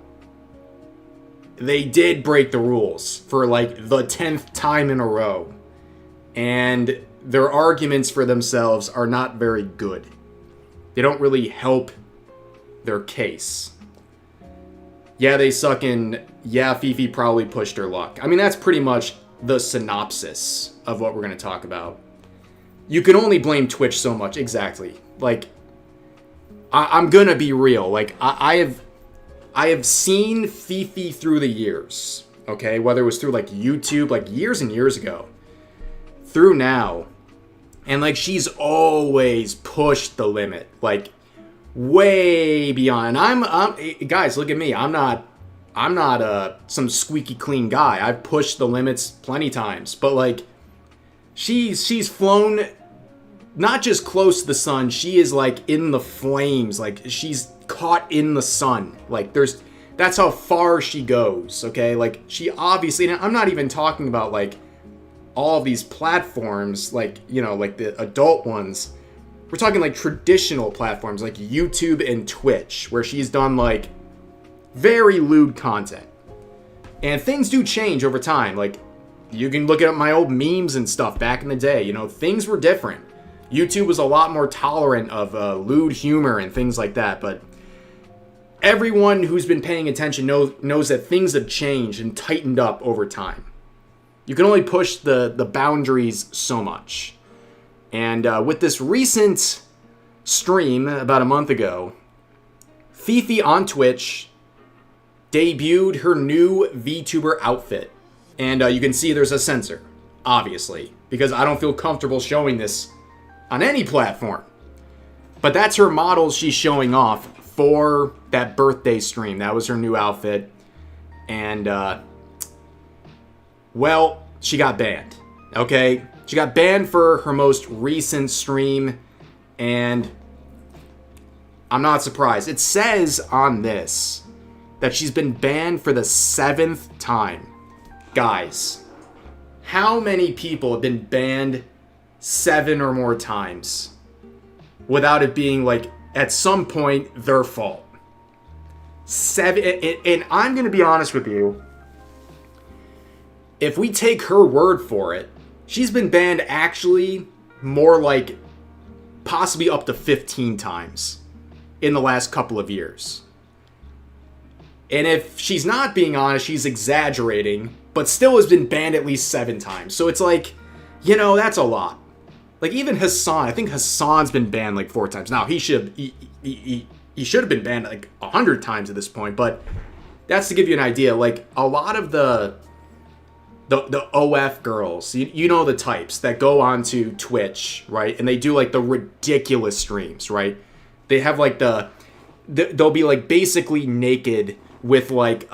they did break the rules for like the 10th time in a row. And their arguments for themselves are not very good. They don't really help their case. Yeah, they suck, and yeah, Fifi probably pushed her luck. I mean, that's pretty much the synopsis of what we're going to talk about. You can only blame Twitch so much. Exactly. Like, I'm going to be real. Like, I have seen Fifi through the years. Okay? Whether it was through, like, YouTube, like, years and years ago. Through now. And, like, she's always pushed the limit. Like, way beyond. I'm guys, look at me. I'm not some squeaky clean guy. I've pushed the limits plenty times. But, like, she's flown not just close to the sun. She is, like, in the flames. Like, she's caught in the sun. Like, that's how far she goes, okay? Like, she obviously, and I'm not even talking about, like, all of these platforms, like, you know, like the adult ones. We're talking like traditional platforms like YouTube and Twitch, where she's done like very lewd content. And things do change over time. Like, you can look at my old memes and stuff back in the day. You know, things were different. YouTube was a lot more tolerant of lewd humor and things like that. But everyone who's been paying attention knows that things have changed and tightened up over time. You can only push the boundaries so much. And with this recent stream about a month ago, FeFe on Twitch debuted her new VTuber outfit. And you can see there's a censor, obviously, because I don't feel comfortable showing this on any platform. But that's her model she's showing off for that birthday stream. That was her new outfit. And, well, she got banned, okay? She got banned for her most recent stream, and I'm not surprised. It says on this that she's been banned for the 7th time. Guys, how many people have been banned 7 or more times without it being like at some point their fault. 7, and I'm gonna be honest with you, if we take her word for it, she's been banned actually more like possibly up to 15 times in the last couple of years. And if she's not being honest, she's exaggerating, but still has been banned at least 7 times. So it's like, you know, that's a lot. Like even Hassan, I think Hassan's been banned like 4 times. Now he should have been banned like 100 times at this point, but that's to give you an idea. Like a lot of the OF girls, you know the types that go onto Twitch, right? And they do like the ridiculous streams, right? They have like they'll be like basically naked with like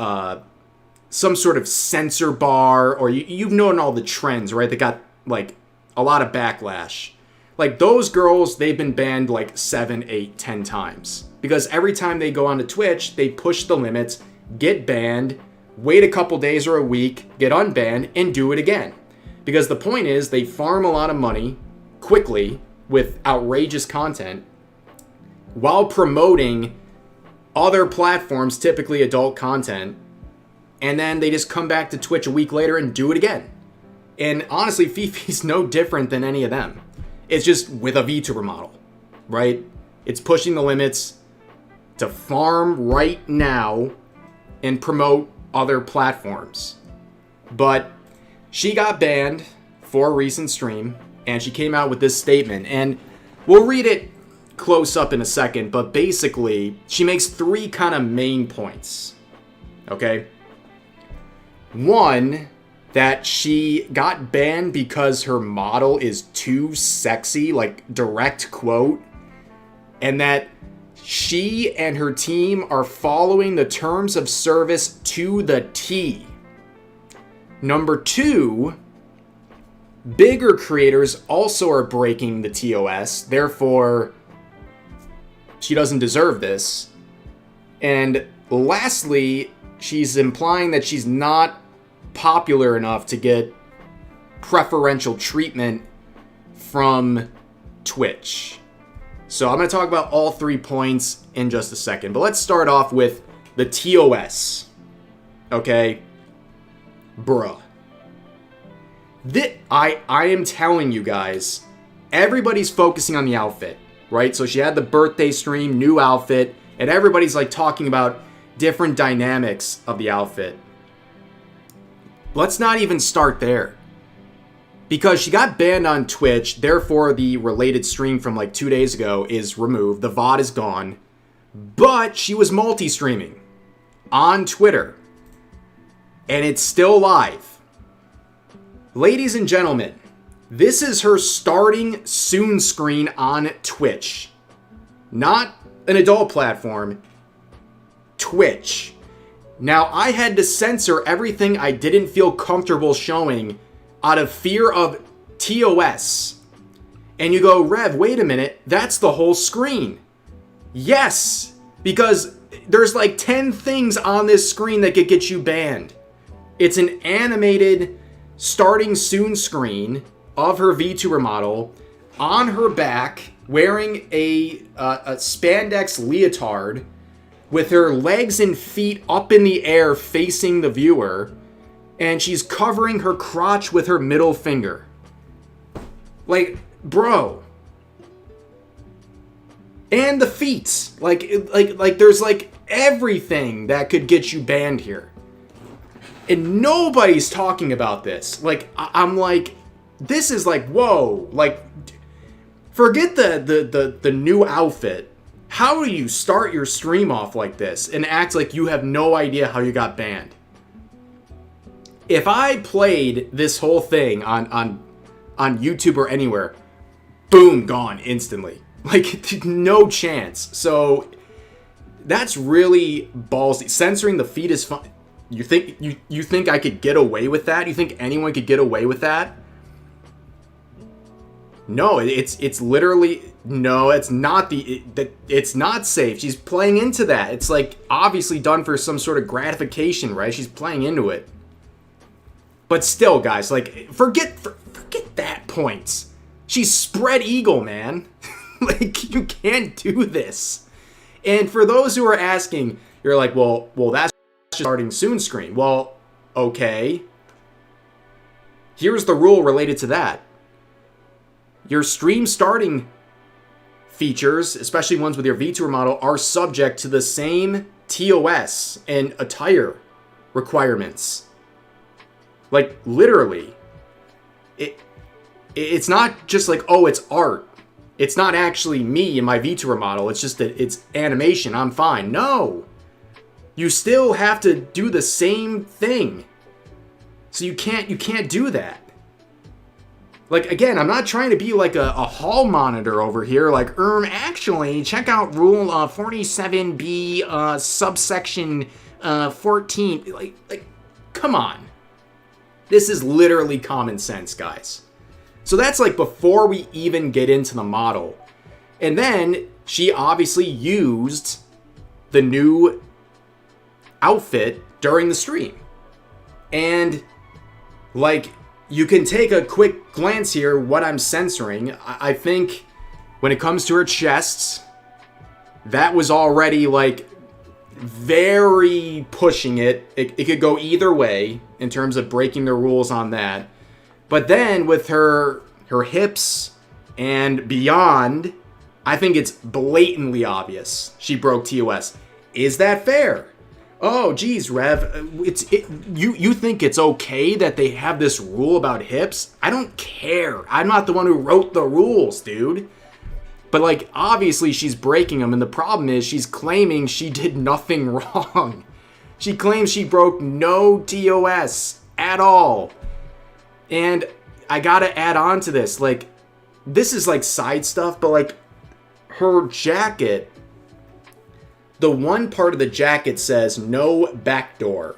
some sort of censor bar, or you've known all the trends, right? They got like a lot of backlash. Like those girls, they've been banned like 7, 8, 10 times. Because every time they go onto Twitch, they push the limits, get banned, wait a couple days or a week, get unbanned, and do it again. Because the point is, they farm a lot of money quickly with outrageous content while promoting other platforms, typically adult content, and then they just come back to Twitch a week later and do it again. And honestly, FeFe's no different than any of them. It's just with a VTuber model, right? It's pushing the limits to farm right now and promote other platforms. But she got banned for a recent stream, and she came out with this statement, and we'll read it close up in a second, but basically she makes 3 kind of main points. Okay? 1, that she got banned because her model is too sexy, like direct quote, and that she and her team are following the terms of service to the T. Number 2, bigger creators also are breaking the TOS, therefore she doesn't deserve this. And lastly, she's implying that she's not popular enough to get preferential treatment from Twitch. So I'm going to talk about all 3 points in just a second. But let's start off with the TOS. Okay? Bruh. I am telling you guys, everybody's focusing on the outfit, right? So she had the birthday stream, new outfit, and everybody's like talking about different dynamics of the outfit. Let's not even start there. Because she got banned on Twitch, therefore the related stream from like 2 days ago is removed. The VOD is gone. But she was multi-streaming on Twitter. And it's still live. Ladies and gentlemen, this is her starting soon screen on Twitch. Not an adult platform. Twitch. Now, I had to censor everything I didn't feel comfortable showing out of fear of TOS. And you go, Rev, wait a minute, that's the whole screen. Yes, because there's like 10 things on this screen that could get you banned. It's an animated starting soon screen of her VTuber model on her back wearing a spandex leotard with her legs and feet up in the air facing the viewer, and she's covering her crotch with her middle finger. Like, bro. And the feet. Like there's like everything that could get you banned here. And nobody's talking about this. Like, I'm like, this is like, whoa. Like, forget the new outfit. How do you start your stream off like this and act like you have no idea how you got banned? If I played this whole thing on YouTube or anywhere, boom, gone instantly. Like, no chance. So that's really ballsy. Censoring the feed is fun. You think I could get away with that? You think anyone could get away with that? No, it's literally, no, it's not it's not safe. She's playing into that. It's like obviously done for some sort of gratification, right? She's playing into it. But still, guys, like forget that point. She's spread eagle, man. Like, you can't do this. And for those who are asking, you're like, well, that's just starting soon screen. Well, okay. Here's the rule related to that. Your stream starting features, especially ones with your VTuber model, are subject to the same TOS and attire requirements. Like, literally. It's not just like, oh, it's art. It's not actually me and my VTuber model. It's just that it's animation. I'm fine. No. You still have to do the same thing. So you can't do that. Like, again, I'm not trying to be like a hall monitor over here. Like, actually, check out rule 47B, subsection 14. Like, come on. This is literally common sense, guys. So that's like before we even get into the model. And then she obviously used the new outfit during the stream. And like, you can take a quick glance here what I'm censoring. I think when it comes to her chests, that was already like very pushing it. It could go either way in terms of breaking the rules on that. But then with her hips and beyond, I think it's blatantly obvious she broke TOS. Is that fair? Oh, geez, Rev, you think it's okay that they have this rule about hips? I don't care. I'm not the one who wrote the rules, dude. But like, obviously she's breaking them, and the problem is she's claiming she did nothing wrong. She claims she broke no TOS at all. And I gotta add on to this, like, this is like side stuff, but like, her jacket, the one part of the jacket says no backdoor.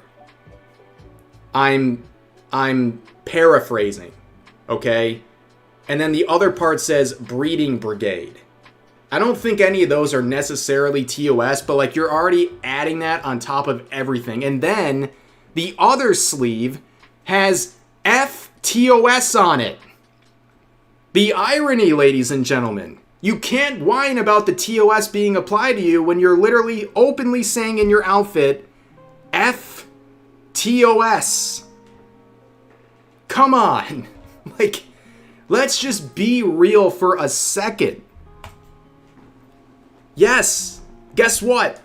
I'm paraphrasing, okay? And then the other part says breeding brigade. I don't think any of those are necessarily TOS, but like, you're already adding that on top of everything. And then the other sleeve has FTOS on it. The irony, ladies and gentlemen. You can't whine about the TOS being applied to you when you're literally openly saying in your outfit, FTOS. Come on. Like, let's just be real for a second. Yes, guess what?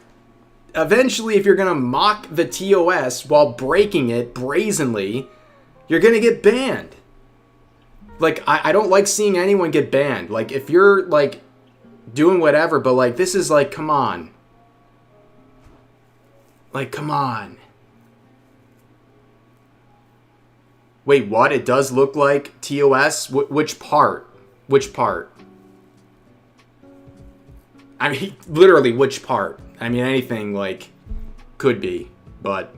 Eventually, if you're gonna mock the TOS while breaking it brazenly, you're gonna get banned. Like, I don't like seeing anyone get banned. Like, if you're, like, doing whatever, but, like, this is, like, come on. Like, come on. Wait, what? It does look like TOS? Which part? Which part? I mean, literally, which part? I mean, anything, like, could be, but...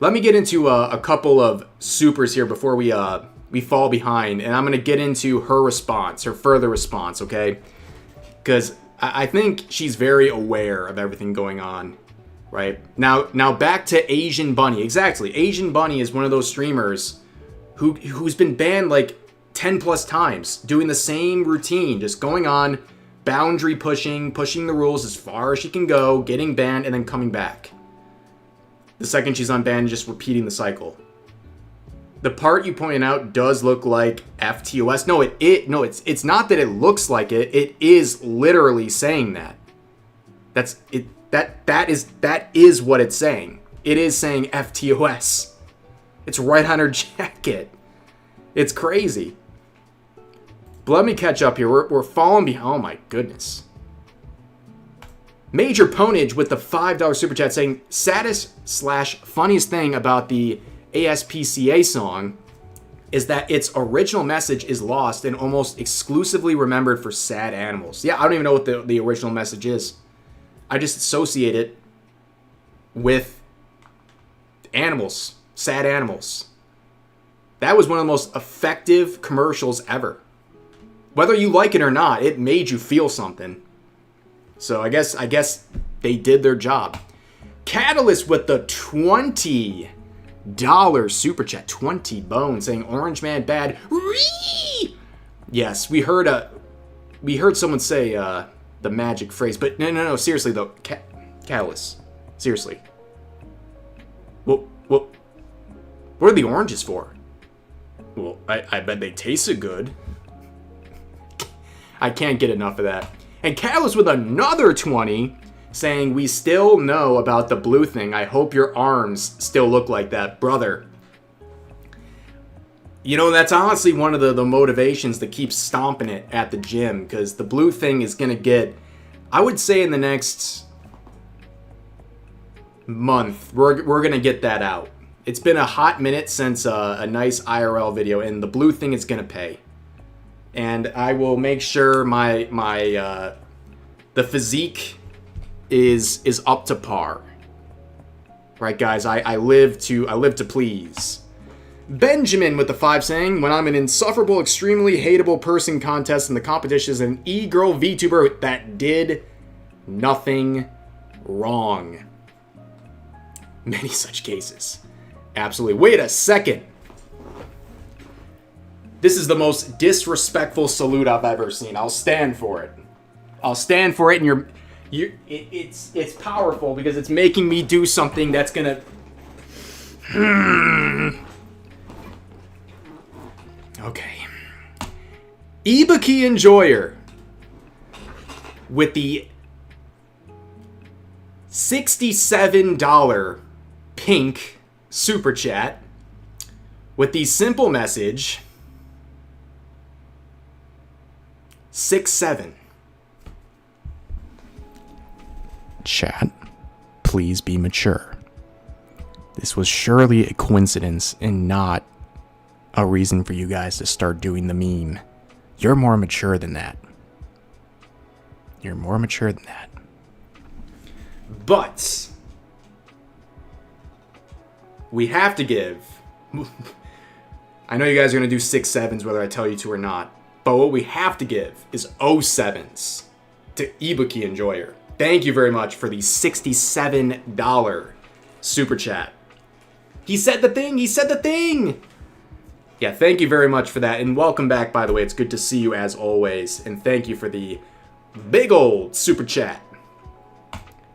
Let me get into a couple of supers here before we fall behind, and I'm going to get into her response, her further response, okay? Because I think she's very aware of everything going on, right? Now back to Asian Bunny. Exactly. Asian Bunny is one of those streamers who's been banned like 10 plus times, doing the same routine, just going on, boundary pushing the rules as far as she can go, getting banned, and then coming back. The second she's unbanned, just repeating the cycle. The part you pointed out does look like FTOS. No, it's not that it looks like it. It is literally saying that. That's it. That is what it's saying. It is saying FTOS. It's right on her jacket. It's crazy. But let me catch up here. We're falling behind. Oh my goodness. Major Ponage with the $5 super chat saying, saddest/funniest thing about the ASPCA song is that its original message is lost and almost exclusively remembered for sad animals. Yeah, I don't even know what the original message is. I just associate it with animals, sad animals. That was one of the most effective commercials ever. Whether you like it or not, it made you feel something. So I guess they did their job. Catalyst with the $20 super chat. 20 bones saying Orange Man bad. Ree! Yes, we heard someone say the magic phrase, but no, seriously though, Catalyst, seriously. What are the oranges for? Well, I bet they tasted good. I can't get enough of that. And Catalyst with another 20, saying, we still know about the blue thing. I hope your arms still look like that, brother. You know, that's honestly one of the motivations to keep stomping it at the gym, because the blue thing is going to get, I would say in the next month, we're going to get that out. It's been a hot minute since a nice IRL video, and the blue thing is going to pay. And I will make sure the physique is up to par. Right, guys? I live to please. Benjamin with the 5 saying, when I'm an insufferable, extremely hateable person contest and the competition is an e-girl VTuber that did nothing wrong. Many such cases. Absolutely. Wait a second. This is the most disrespectful salute I've ever seen. I'll stand for it. And it's powerful because it's making me do something that's gonna. Okay. Ibuki Enjoyer with the $67 pink super chat with the simple message 6-7. Chat, please be mature. This was surely a coincidence and not a reason for you guys to start doing the meme. You're more mature than that. But we have to give. I know you guys are going to do 6-7s whether I tell you to or not. But what we have to give is 07s to Ibuki Enjoyer. Thank you very much for the $67 super chat. He said the thing! Yeah, thank you very much for that. And welcome back, by the way. It's good to see you as always. And thank you for the big old super chat.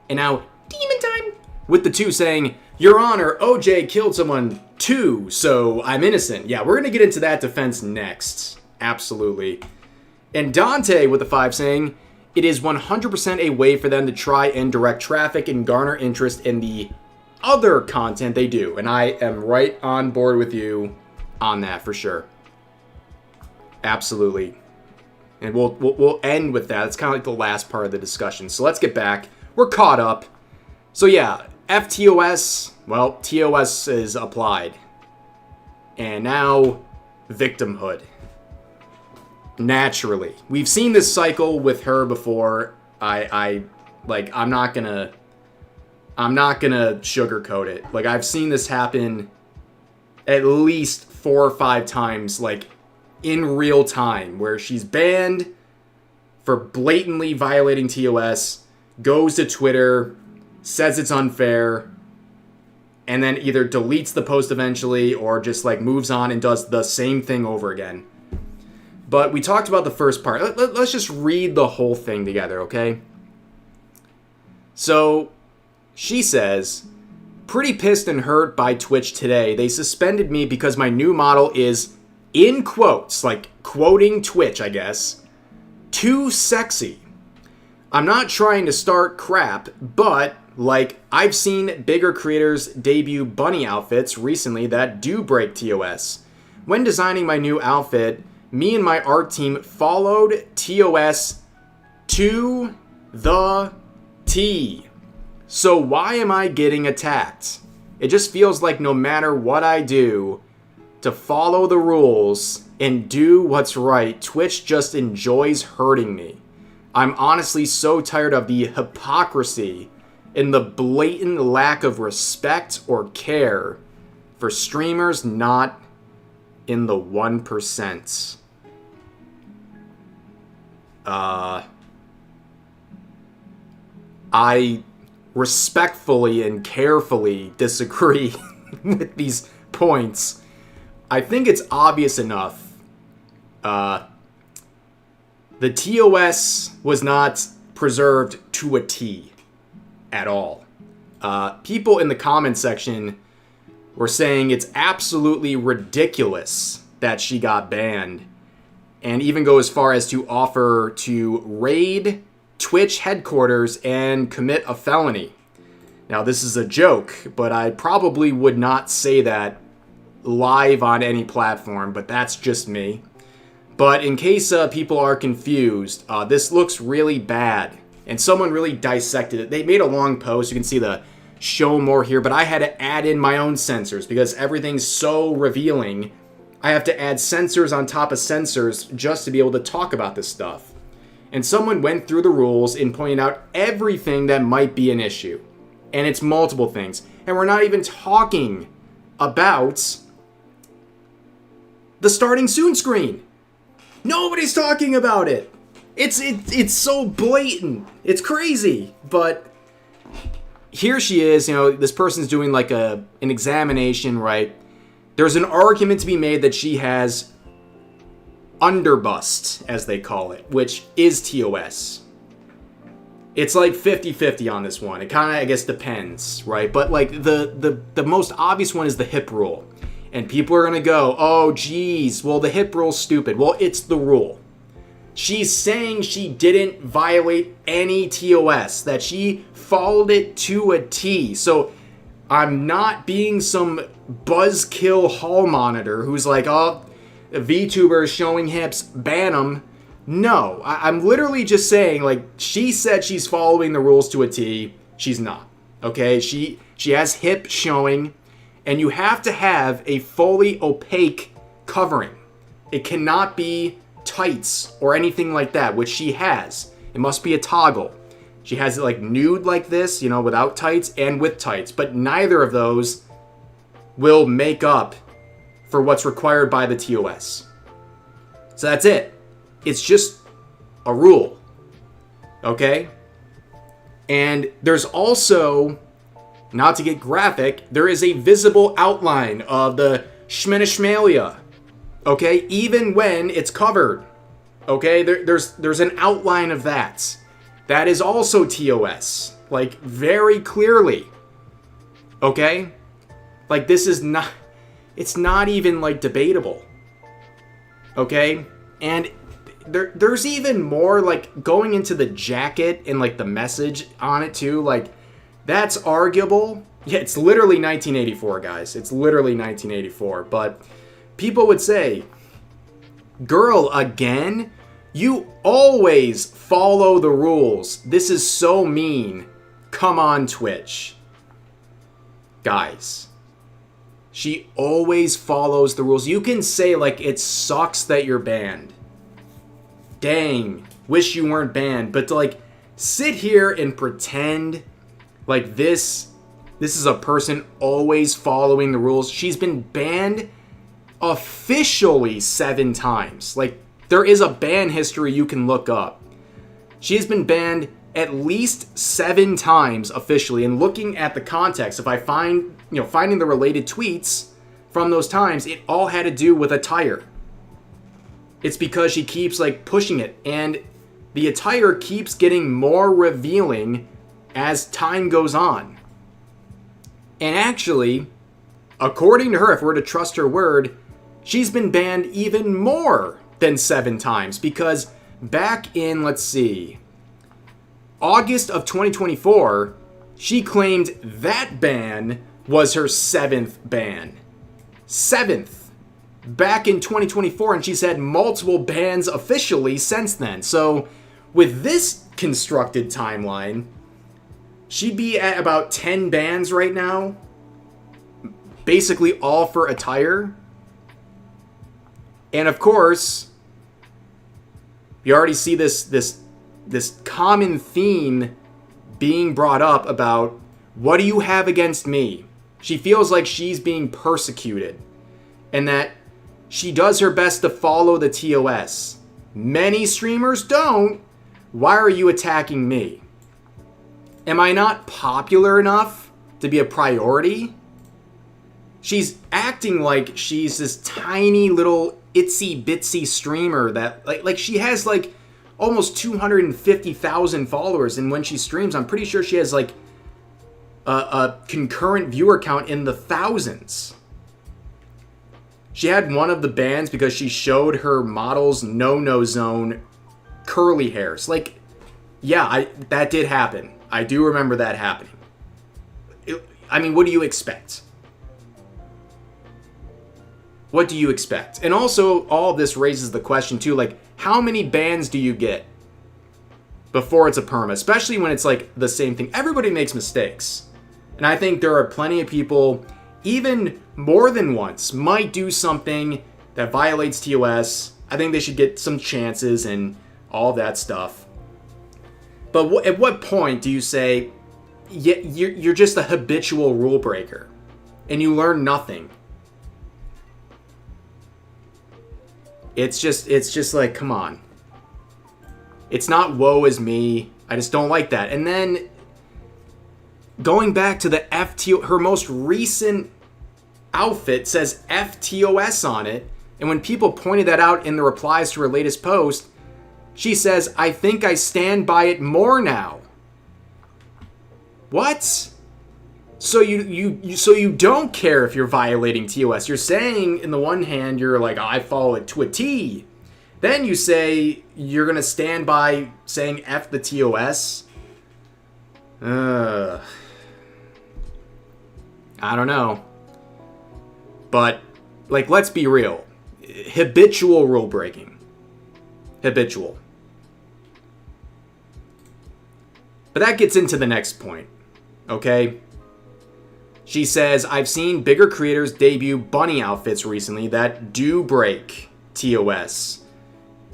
And now, Demon Time! With the 2 saying, Your Honor, OJ killed someone too, so I'm innocent. Yeah, we're going to get into that defense next. Absolutely. And Dante with the 5 saying, it is 100% a way for them to try and direct traffic and garner interest in the other content they do. And I am right on board with you on that for sure. Absolutely. And we'll end with that. It's kind of like the last part of the discussion. So let's get back. We're caught up. So yeah, FTOS, well, TOS is applied. And now, victimhood. Naturally. We've seen this cycle with her before. I'm not gonna sugarcoat it. Like, I've seen this happen at least 4 or 5 times, like, in real time, where she's banned for blatantly violating TOS, goes to Twitter, says it's unfair, and then either deletes the post eventually or just, like, moves on and does the same thing over again. But we talked about the first part. Let's just read the whole thing together, okay? So, she says, pretty pissed and hurt by Twitch today. They suspended me because my new model is, in quotes, like quoting Twitch, I guess, too sexy. I'm not trying to start crap, but, like, I've seen bigger creators debut bunny outfits recently that do break TOS. When designing my new outfit, me and my art team followed TOS to the T. So why am I getting attacked? It just feels like no matter what I do to follow the rules and do what's right, Twitch just enjoys hurting me. I'm honestly so tired of the hypocrisy and the blatant lack of respect or care for streamers not in the 1%. I respectfully and carefully disagree. with these points. I think it's obvious enough. The TOS was not preserved to a T at all. People in the comment section were saying it's absolutely ridiculous that she got banned, and even go as far as to offer to raid Twitch headquarters and commit a felony. Now, this is a joke, but I probably would not say that live on any platform, but that's just me. But in case people are confused, this looks really bad, and someone really dissected it. They made a long post. You can see the show more here, but I had to add in my own censors because everything's so revealing. I have to add censors on top of censors just to be able to talk about this stuff. And someone went through the rules and pointed out everything that might be an issue. And it's multiple things. And we're not even talking about the starting soon screen. Nobody's talking about it. It's so blatant. It's crazy. But here she is, this person's doing like an examination, right? There's an argument to be made that she has underbust, as they call it, which is TOS. It's like 50-50 on this one. It kind of, I guess, depends, right? But like the most obvious one is the hip rule. And people are going to go, oh, geez, well, the hip rule's stupid. Well, it's the rule. She's saying she didn't violate any TOS, that she followed it to a T. So I'm not being some buzzkill hall monitor who's like, oh, VTuber is showing hips, ban them. No, I'm literally just saying, like, she said she's following the rules to a T. She's not, okay? She has hip showing, and you have to have a fully opaque covering. It cannot be tights or anything like that, which she has. It must be a toggle. She has it like nude like this, without tights and with tights, but neither of those will make up for what's required by the TOS. So that's it. It's just a rule. Okay? And there's also, not to get graphic, there is a visible outline of the schmenishmalia. Okay? Even when it's covered. Okay? There's an outline of that. That is also TOS. Like, very clearly. Okay? Like, this is not... It's not even, like, debatable. Okay? And there's even more, like, going into the jacket and, like, the message on it, too. Like, that's arguable. Yeah, it's literally 1984, guys. It's literally 1984. But people would say, girl, again? You always follow the rules. This is so mean. Come on, Twitch. Guys. She always follows the rules. You can say, like, it sucks that you're banned. Dang. Wish you weren't banned. But to, like, sit here and pretend like this is a person always following the rules. She's been banned officially 7 times. Like, there is a ban history you can look up. She's been banned at least 7 times officially. And looking at the context, if I find, finding the related tweets from those times, it all had to do with Attire. It's because she keeps, like, pushing it. And the Attire keeps getting more revealing as time goes on. And actually, according to her, if we're to trust her word, she's been banned even more than 7 times. Because back in, let's see, August of 2024, she claimed that ban was her 7th ban. 7th. Back in 2024, and she's had multiple bans officially since then. So, with this constructed timeline, she'd be at about 10 bans right now. Basically all for Attire. And of course, you already see this common theme being brought up about, what do you have against me? She feels like she's being persecuted. And that she does her best to follow the TOS. Many streamers don't. Why are you attacking me? Am I not popular enough to be a priority? She's acting like she's this tiny little itsy bitsy streamer that like she has like almost 250,000 followers, and when she streams, I'm pretty sure she has like a concurrent viewer count in the thousands. She had one of the bans because she showed her model's no-no zone curly hairs. Like, yeah, that did happen. I do remember that happening. I mean, what do you expect? What do you expect? And also, all of this raises the question, too, like, how many bans do you get before it's a perma? Especially when it's, like, the same thing. Everybody makes mistakes. And I think there are plenty of people, even more than once, might do something that violates TOS. I think they should get some chances and all that stuff. But at what point do you say, yeah, you're just a habitual rule breaker and you learn nothing? It's just like, come on. It's not woe is me. I just don't like that. And then going back to the FTO, her most recent outfit says FTOS on it. And when people pointed that out in the replies to her latest post, she says, I think I stand by it more now. What? So you don't care if you're violating TOS. You're saying, in the one hand, you're like, oh, I follow it to a T. Then you say you're going to stand by saying F the TOS. I don't know. But, like, let's be real. Habitual rule breaking. Habitual. But that gets into the next point. Okay? She says, I've seen bigger creators debut bunny outfits recently that do break TOS.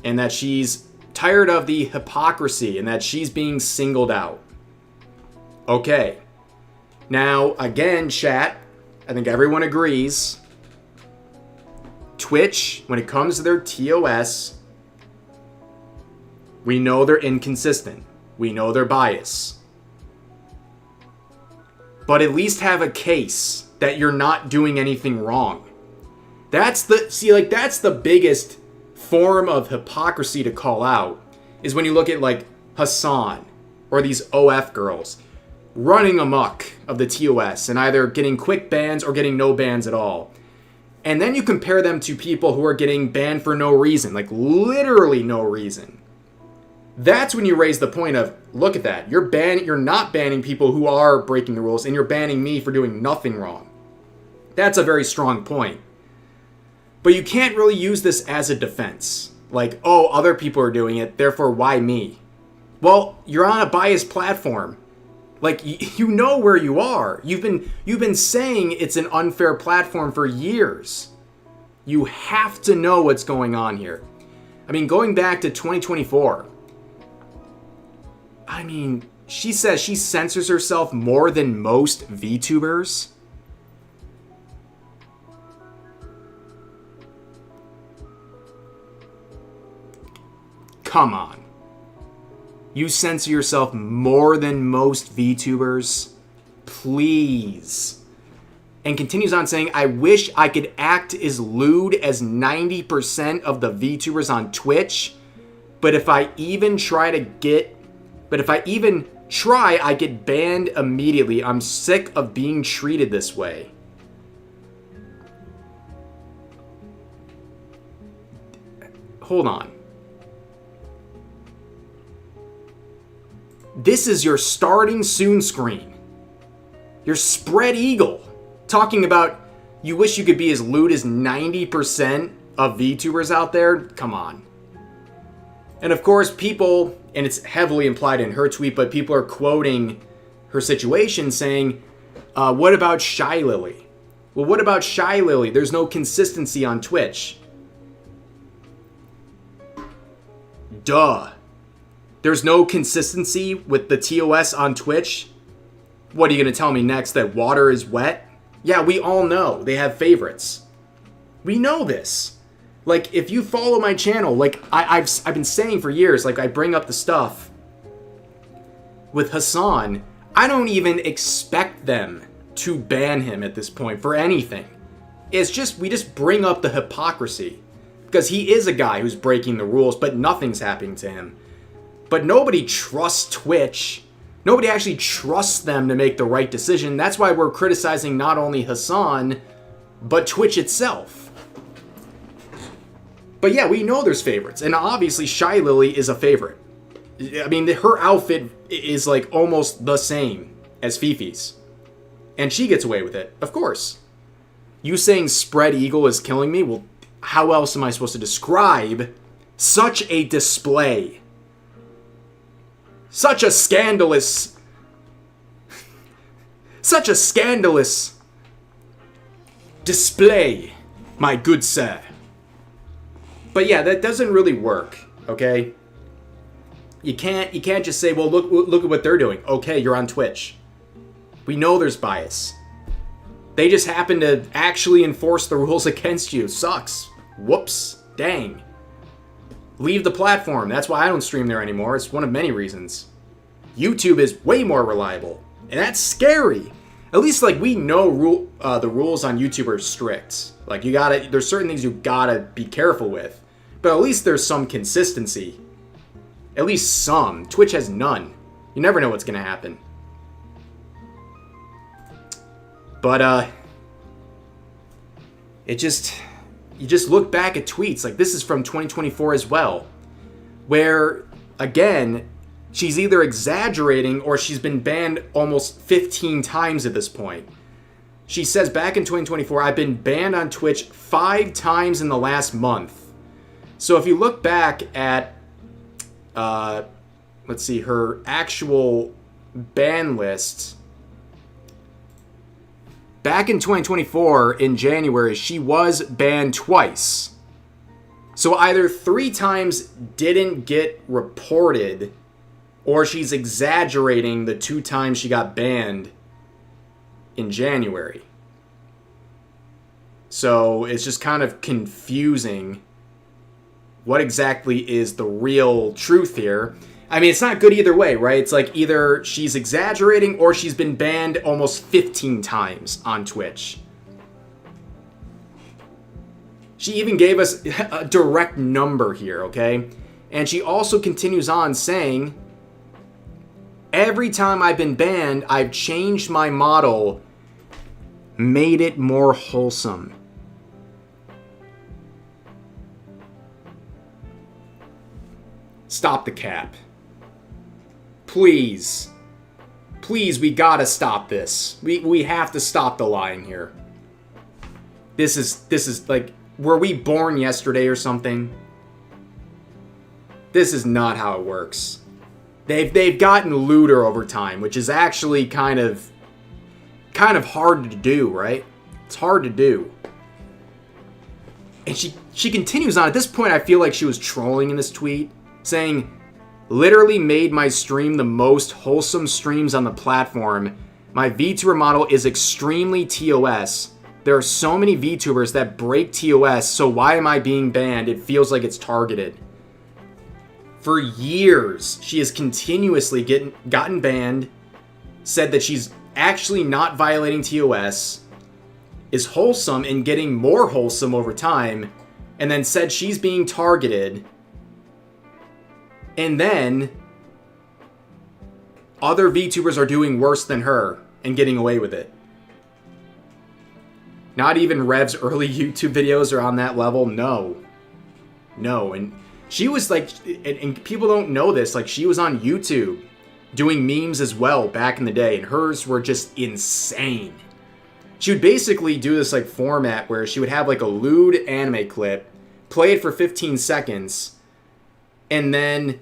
And that she's tired of the hypocrisy and that she's being singled out. Okay. Now, again, chat, I think everyone agrees. Twitch, when it comes to their TOS, we know they're inconsistent. We know they're biased. But at least have a case that you're not doing anything wrong. That's the biggest form of hypocrisy to call out, is when you look at like Hassan or these OF girls running amok of the TOS and either getting quick bans or getting no bans at all. And then you compare them to people who are getting banned for no reason, like literally no reason. That's when you raise the point of, look at that. You're not banning people who are breaking the rules, and you're banning me for doing nothing wrong. That's a very strong point. But you can't really use this as a defense. Like, oh, other people are doing it, therefore why me? Well, you're on a biased platform. Like, you know where you are. You've been saying it's an unfair platform for years. You have to know what's going on here. I mean, going back to 2024, I mean, she says she censors herself more than most VTubers. Come on. You censor yourself more than most VTubers? Please. And continues on saying, I wish I could act as lewd as 90% of the VTubers on Twitch, but if I even try, I get banned immediately. I'm sick of being treated this way. Hold on. This is your starting soon screen. Your spread eagle. Talking about you wish you could be as lewd as 90% of VTubers out there? Come on. And of course, people, and it's heavily implied in her tweet, but people are quoting her situation saying, what about Shy Lily? Well, what about Shy Lily? There's no consistency on Twitch. Duh. There's no consistency with the TOS on Twitch? What are you going to tell me next, that water is wet? Yeah, we all know they have favorites. We know this. Like, if you follow my channel, like I've been saying for years, like I bring up the stuff with Hassan, I don't even expect them to ban him at this point for anything. It's just, we just bring up the hypocrisy. Because he is a guy who's breaking the rules, but nothing's happening to him. But nobody trusts Twitch. Nobody actually trusts them to make the right decision. That's why we're criticizing not only Hassan, but Twitch itself. But yeah, we know there's favorites. And obviously, Shy Lily is a favorite. I mean, her outfit is like almost the same as FeFe's. And she gets away with it, of course. You saying spread eagle is killing me? Well, how else am I supposed to describe such a display? Such a scandalous display, my good sir. But yeah, that doesn't really work, okay? You can't just say, well, look at what they're doing. Okay, you're on Twitch. We know there's bias. They just happen to actually enforce the rules against you. Sucks. Whoops. Dang. Leave the platform. That's why I don't stream there anymore. It's one of many reasons. YouTube is way more reliable. And that's scary. At least, like, we know the rules on YouTube are strict. Like, there's certain things you gotta be careful with. But at least there's some consistency. At least some. Twitch has none. You never know what's gonna happen. But, you just look back at tweets, like this is from 2024 as well, where, again, she's either exaggerating or she's been banned almost 15 times at this point. She says back in 2024, I've been banned on Twitch 5 times in the last month. So if you look back at, let's see, her actual ban list. Back in 2024, in January, she was banned twice. So either 3 times didn't get reported, or she's exaggerating the 2 times she got banned in January. So it's just kind of confusing what exactly is the real truth here. I mean, it's not good either way, right? It's like either she's exaggerating or she's been banned almost 15 times on Twitch. She even gave us a direct number here, okay? And she also continues on saying, every time I've been banned, I've changed my model, made it more wholesome. Stop the cap. Please. Please, we gotta stop this. We have to stop the lying here. This is like, were we born yesterday or something? This is not how it works. They've gotten looter over time, which is actually kind of hard to do, right? It's hard to do. And she continues on. At this point, I feel like she was trolling in this tweet, saying, literally made my stream the most wholesome streams on the platform. My VTuber model is extremely TOS. There are so many VTubers that break TOS, so why am I being banned? It feels like it's targeted. For years, she has continuously gotten banned, said that she's actually not violating TOS, is wholesome and getting more wholesome over time, and then said she's being targeted. And then other VTubers are doing worse than her and getting away with it. Not even Rev's early YouTube videos are on that level. No. And she was like, and people don't know this, like she was on YouTube doing memes as well back in the day, and hers were just insane. She would basically do this like format where she would have like a lewd anime clip, play it for 15 seconds, and then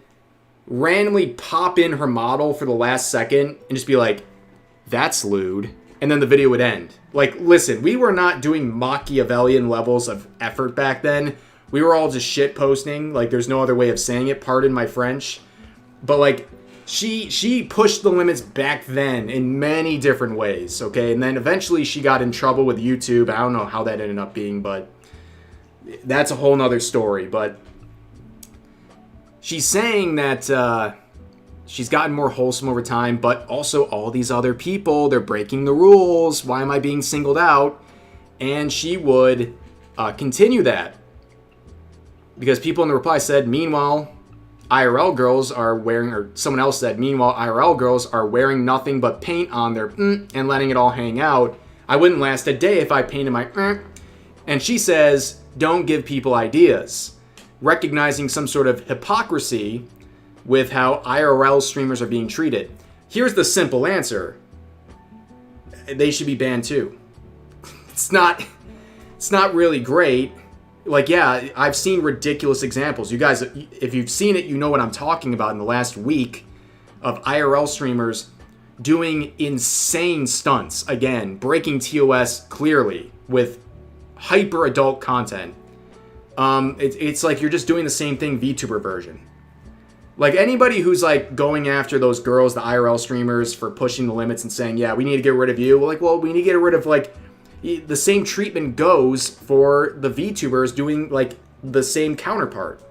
randomly pop in her model for the last second and just be like, that's lewd. And then the video would end. Like, listen, we were not doing Machiavellian levels of effort back then. We were all just shit posting. Like, there's no other way of saying it. Pardon my French. But, like, she pushed the limits back then in many different ways, okay? And then eventually she got in trouble with YouTube. I don't know how that ended up being, but that's a whole nother story. But she's saying that she's gotten more wholesome over time, but also all these other people, they're breaking the rules. Why am I being singled out? And she would continue that. Because people in the reply said, meanwhile, IRL girls are wearing, or someone else said, meanwhile, IRL girls are wearing nothing but paint on their and letting it all hang out. I wouldn't last a day if I painted my And she says, don't give people ideas. Recognizing some sort of hypocrisy with how IRL streamers are being treated. Here's the simple answer. They should be banned too. It's not really great. Like, yeah, I've seen ridiculous examples. You guys, if you've seen it, you know what I'm talking about in the last week of IRL streamers doing insane stunts. Again, breaking TOS clearly with hyper adult content. It's like you're just doing the same thing VTuber version. Like anybody who's like going after those girls, the IRL streamers, for pushing the limits and saying, yeah, we need to get rid of you. Well, we need to get rid of like the same treatment goes for the VTubers doing like the same counterpart.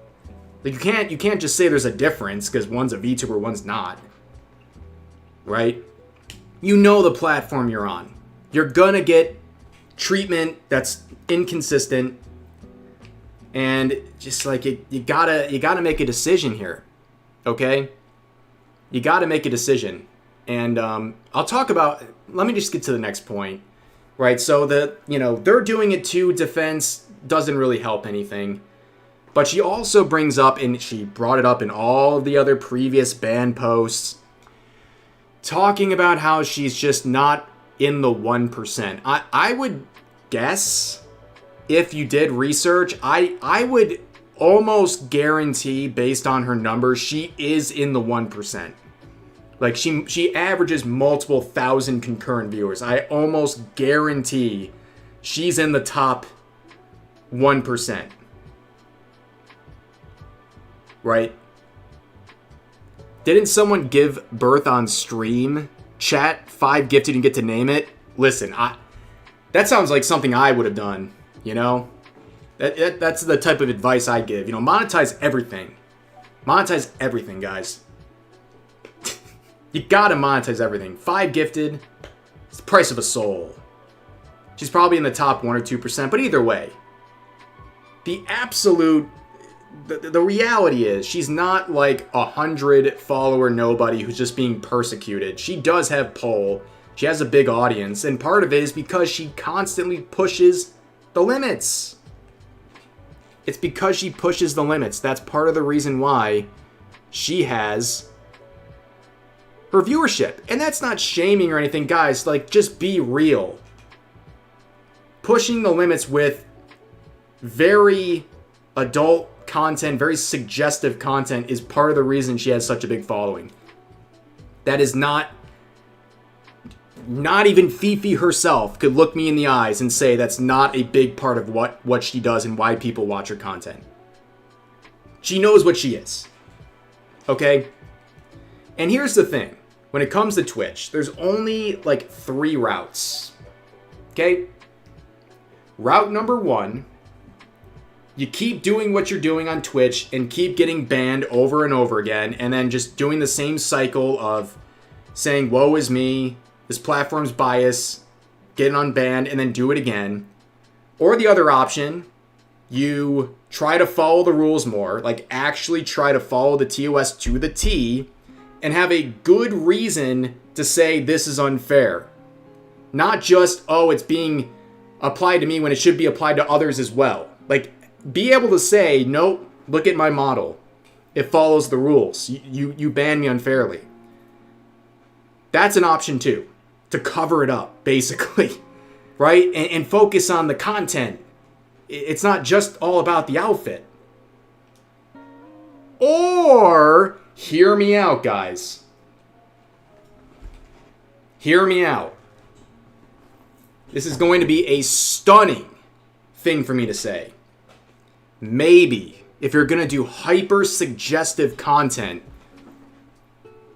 Like you can't just say there's a difference because one's a VTuber, one's not. Right? You know the platform you're on. You're gonna get treatment that's inconsistent, and just like you gotta make a decision here. Okay? You gotta make a decision. And I'll talk about, let me just get to the next point. Right, so they're doing it too. Defense doesn't really help anything. But she also brings up, and she brought it up in all of the other previous ban posts, talking about how she's just not in the 1%. I would guess, if you did research, I would almost guarantee, based on her numbers, she is in the 1%. Like, she averages multiple thousand concurrent viewers. I almost guarantee she's in the top 1%. Right? Didn't someone give birth on stream? Chat, 5 gifted and get to name it? Listen, that sounds like something I would have done, you know? That's the type of advice I give. Monetize everything. Monetize everything, guys. You gotta monetize everything. 5 gifted. It's the price of a soul. She's probably in the top 1 or 2%, but either way. The reality is, she's not like 100 follower nobody who's just being persecuted. She does have pull. She has a big audience, and part of it is because she constantly pushes the limits. It's because she pushes the limits. That's part of the reason why she has her viewership. And that's not shaming or anything, guys. Like, just be real. Pushing the limits with very adult content, very suggestive content, is part of the reason she has such a big following. That is not even FeFe herself could look me in the eyes and say that's not a big part of what she does and why people watch her content. She knows what she is. Okay? And here's the thing. When it comes to Twitch, there's only like 3 routes. Okay? Route number 1, you keep doing what you're doing on Twitch and keep getting banned over and over again, and then just doing the same cycle of saying, woe is me, this platform's biased, getting unbanned, and then do it again. Or the other option, you try to follow the rules more, like actually try to follow the TOS to the T, and have a good reason to say this is unfair. Not just, oh, it's being applied to me when it should be applied to others as well. Like, be able to say, nope, look at my model. It follows the rules. You ban me unfairly. That's an option too. To cover it up, basically. Right? And focus on the content. It's not just all about the outfit. Or, hear me out, guys. Hear me out. This is going to be a stunning thing for me to say. Maybe, if you're going to do hyper-suggestive content,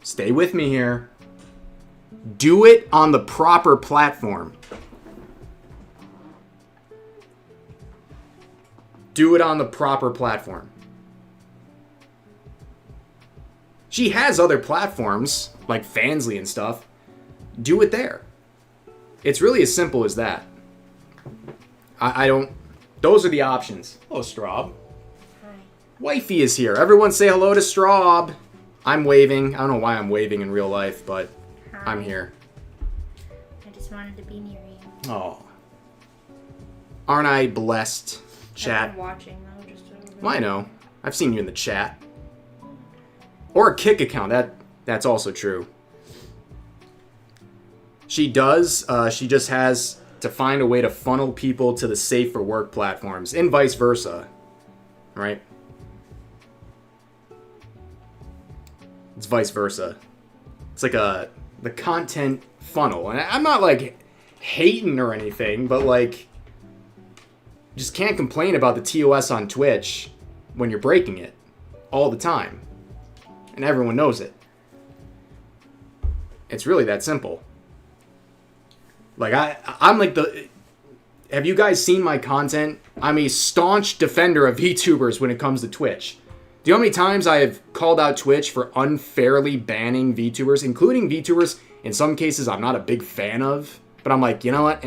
stay with me here, do it on the proper platform. Do it on the proper platform. She has other platforms, like Fansly and stuff. Do it there. It's really as simple as that. I don't... Those are the options. Hello, Straub. Hi. Wifey is here. Everyone say hello to Straub. I'm waving. I don't know why I'm waving in real life, but Hi. I'm here. I just wanted to be near you. Oh. Aren't I blessed, chat? I've been watching, though, just over. Well, I know. I've seen you in the chat. Or a Kick account. That's also true. She does. She just has to find a way to funnel people to the safe for work platforms, and vice versa. Right? It's vice versa. It's like the content funnel. And I'm not, like, hating or anything, but, like, just can't complain about the TOS on Twitch when you're breaking it all the time. And everyone knows it. It's really that simple. Like, I'm like the... Have you guys seen my content? I'm a staunch defender of VTubers when it comes to Twitch. Do you know how many times I have called out Twitch for unfairly banning VTubers, including VTubers in some cases I'm not a big fan of, but I'm like, you know what?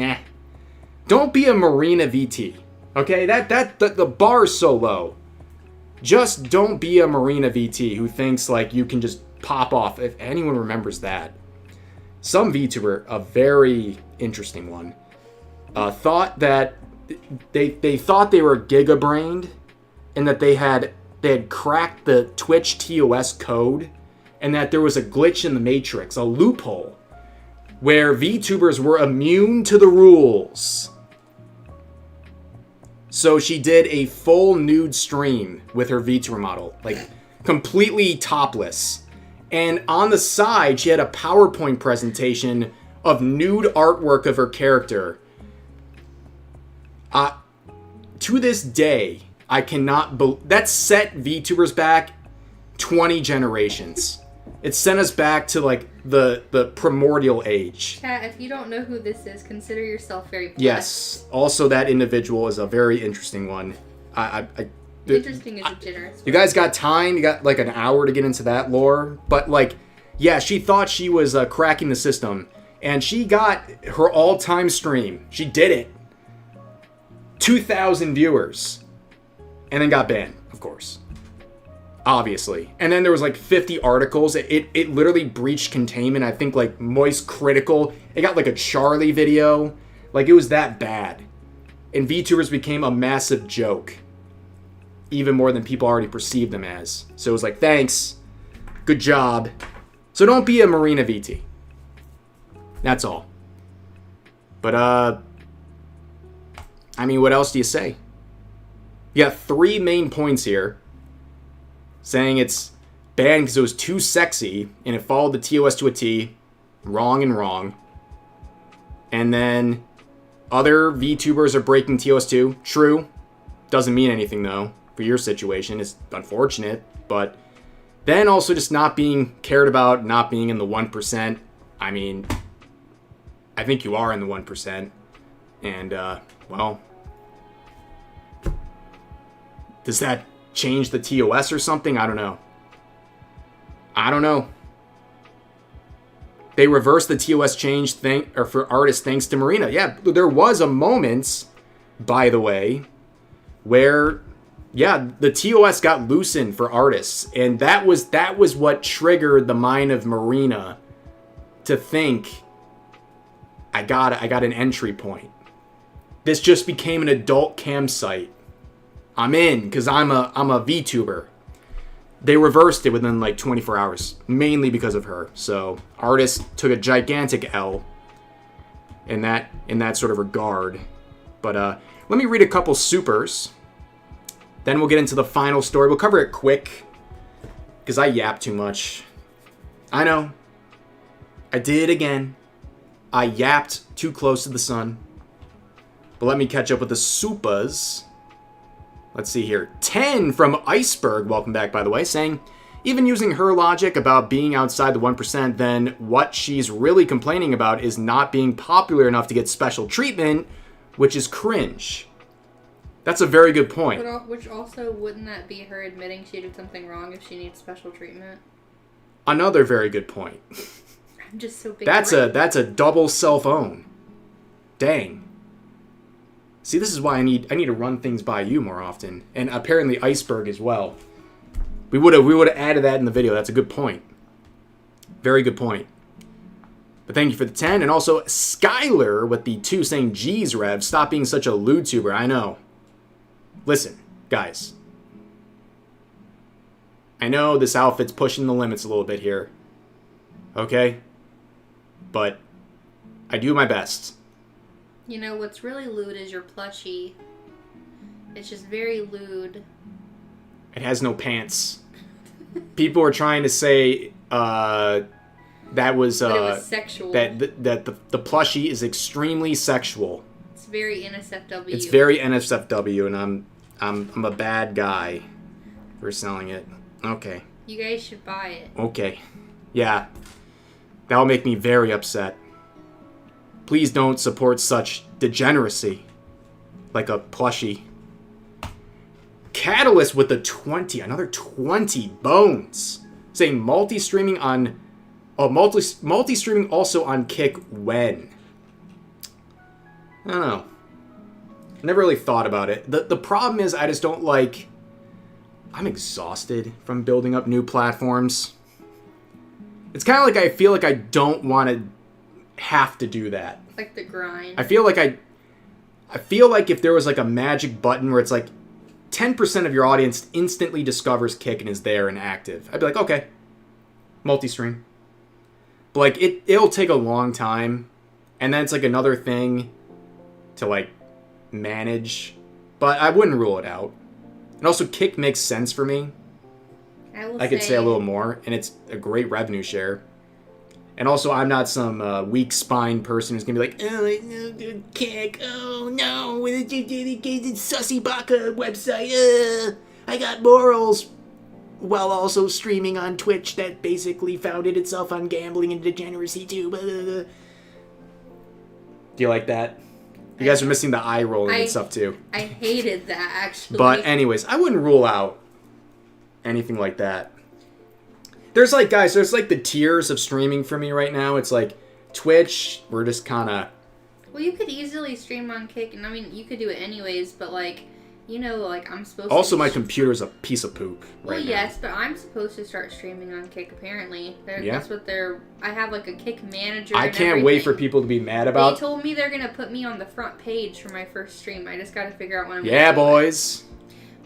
Don't be a Marina VT. Okay? The bar is so low. Just don't be a Marina VT who thinks like you can just pop off, if anyone remembers that. Some VTuber, a very interesting one, thought that they thought they were giga-brained and that they had cracked the Twitch TOS code and that there was a glitch in the matrix, a loophole, where VTubers were immune to the rules. So she did a full nude stream with her VTuber model, like completely topless. And on the side, she had a PowerPoint presentation of nude artwork of her character. To this day, I cannot believe... That set VTubers back 20 generations. It sent us back to, like, the primordial age. Chat, if you don't know who this is, consider yourself very blessed. Yes. Also, that individual is a very interesting one. Interesting is a generous word. You guys got time? You got, like, an hour to get into that lore? But, like, yeah, she thought she was cracking the system. And she got her all-time stream. She did it. 2,000 viewers. And then got banned, of course. Obviously. And then there was like 50 articles. It literally breached containment. I think like Moist Critical. It got like a Charlie video. Like it was that bad. And VTubers became a massive joke. Even more than people already perceived them as. So it was like, thanks. Good job. So don't be a Marina VT. That's all. But, I mean, what else do you say? You got 3 main points here. Saying it's banned because it was too sexy and it followed the TOS to a T. Wrong and wrong. And then other VTubers are breaking TOS too. True. Doesn't mean anything though. For your situation. It's unfortunate. But then also just not being cared about, not being in the 1%. I mean, I think you are in the 1%. And, well, does that change the TOS or something? I don't know. They reversed the TOS change thing, or for artists thanks to Marina. Yeah, there was a moment, by the way, where, yeah, the TOS got loosened for artists, and that was what triggered the mind of Marina to think, I got an entry point. This just became an adult campsite. I'm in, because I'm a VTuber. They reversed it within like 24 hours, mainly because of her. So artists took a gigantic L in that sort of regard. But let me read a couple supers. Then we'll get into the final story. We'll cover it quick, because I yap too much. I know. I did again. I yapped too close to the sun. But let me catch up with the supas. Let's see here. 10 from Iceberg, welcome back by the way, saying, even using her logic about being outside the 1%, then what she's really complaining about is not being popular enough to get special treatment, which is cringe. That's a very good point. Which also, wouldn't that be her admitting she did something wrong if she needs special treatment? Another very good point. I'm just so big. That's a double self-own. Dang. See, this is why I need to run things by you more often. And apparently Iceberg as well. We would have added that in the video. That's a good point. Very good point. But thank you for the 10. And also Skylar with the 2 saying, geez, Rev, stop being such a lewd tuber. I know. Listen, guys. I know this outfit's pushing the limits a little bit here. Okay? But I do my best. You know, what's really lewd is your plushie. It's just very lewd. It has no pants. People are trying to say that was but it was sexual. That the plushie is extremely sexual. It's very NSFW. It's very NSFW, and I'm a bad guy for selling it. Okay. You guys should buy it. Okay. Yeah. That'll make me very upset. Please don't support such degeneracy. Like a plushie. Catalyst with the 20. Another 20 bones. Saying multi-streaming on... Oh, multi-streaming also on Kick when? I don't know. Never really thought about it. The problem is I just don't like... I'm exhausted from building up new platforms. It's kind of like I feel like I don't want to have to do that. Like the grind. I feel like if there was like a magic button where it's like 10% of your audience instantly discovers Kick and is there and active, I'd be like, okay, multi-stream. But like it'll take a long time, and then it's like another thing to like manage. But I wouldn't rule it out. And also Kick makes sense for me. I could say a little more, and it's a great revenue share. And also, I'm not some weak spine person who's gonna be like, oh, Kick, oh no, it's Sussy Baka website, I got morals. While also streaming on Twitch that basically founded itself on gambling and degeneracy too. Do you like that? You guys are missing the eye rolling and stuff too. I hated that, actually. But anyways, I wouldn't rule out anything like that. There's like, guys, there's like the tiers of streaming for me right now. It's like Twitch, we're just kind of... Well, you could easily stream on Kick, and I mean, you could do it anyways, but like, you know, like, I'm supposed to... Also, my computer's a piece of poop right now. Well, yes, but I'm supposed to start streaming on Kick, apparently. Yeah. That's what they're... I have, like, a Kick manager I and can't everything. wait for people to be mad about... They told me they're going to put me on the front page for my first stream. I just got to figure out when I'm Yeah, boys.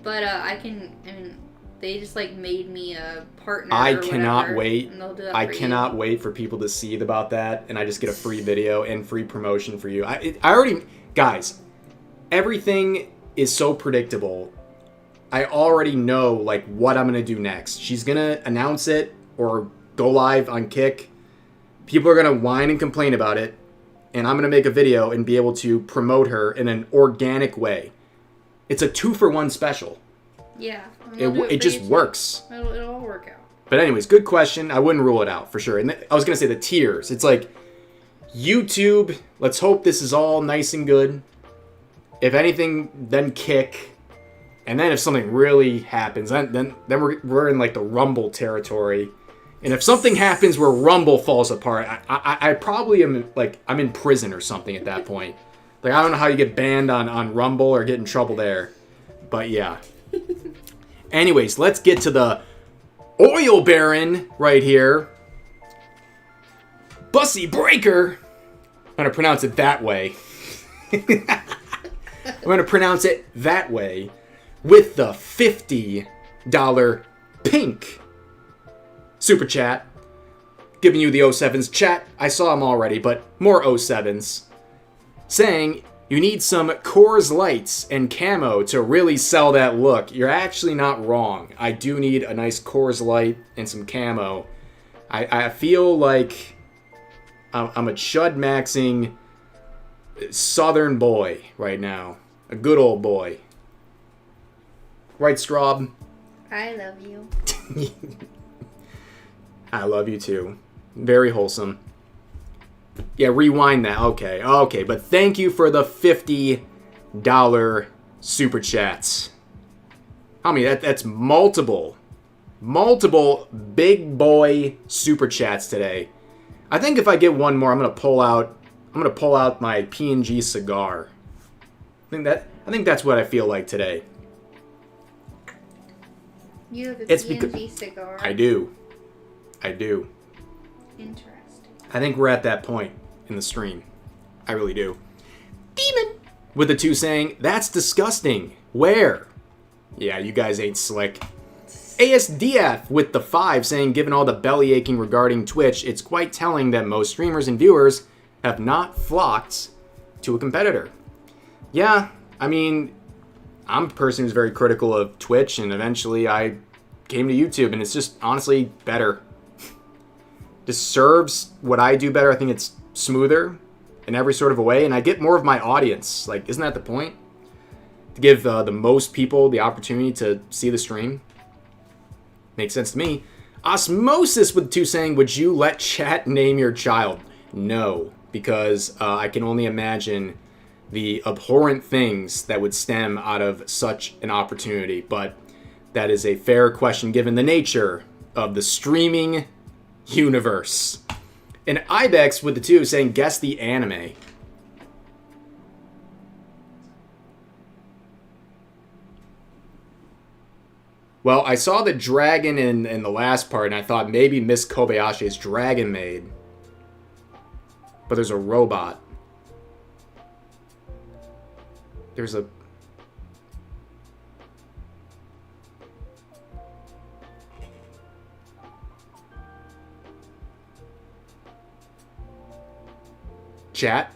But, I mean, they just, like, made me a partner I or cannot whatever, wait. and they'll do that I for cannot you. wait for people to see about that, and I just get a free video and free promotion for you. I already... Guys, everything is so predictable. I already know, like, what I'm going to do next. She's going to announce it or go live on Kick. People are going to whine and complain about it. And I'm going to make a video and be able to promote her in an organic way. It's a 2-for-1 special. Yeah. It just works. It'll all work out. But anyways, good question. I wouldn't rule it out for sure. And I was going to say the tiers. It's like YouTube. Let's hope this is all nice and good. If anything, then Kick. And then if something really happens, then we're in like the Rumble territory. And if something happens where Rumble falls apart, I probably am like, I'm in prison or something at that point. Like, I don't know how you get banned on Rumble or get in trouble there. But yeah. Anyways, let's get to the oil baron right here. Bussy Breaker. I'm going to pronounce it that way. I'm going to pronounce it that way. With the $50 pink super chat. Giving you the 07s. Chat, I saw them already, but more 07s. Saying, you need some Coors Lights and camo to really sell that look. You're actually not wrong. I do need a nice Coors Light and some camo. I feel like I'm a chud-maxing southern boy right now. A good old boy. Right, Straub? I love you. I love you too. Very wholesome. Yeah, rewind that. Okay. But thank you for the $50 super chats. I mean, that's multiple big boy super chats today. I think if I get one more, I'm gonna pull out my P&G cigar. I I think that's what I feel like today. You have a PNG cigar. I do. Interesting. I think we're at that point in the stream. I really do. Demon! With the two saying, that's disgusting. Where? Yeah, you guys ain't slick. ASDF with the 5 saying, given all the belly aching regarding Twitch, it's quite telling that most streamers and viewers have not flocked to a competitor. Yeah, I mean, I'm a person who's very critical of Twitch, and eventually I came to YouTube, and it's just honestly better. Just serves what I do better. I think it's smoother in every sort of a way, and I get more of my audience. Like, isn't that the point? To give the most people the opportunity to see the stream. Makes sense to me. Osmosis with 2 saying, would you let chat name your child? No, because I can only imagine the abhorrent things that would stem out of such an opportunity. But that is a fair question given the nature of the streaming universe. And Ibex with the 2 saying, guess the anime. Well, I saw the dragon in the last part, and I thought maybe Miss Kobayashi is Dragon Maid. But there's a robot. There's a... Chat?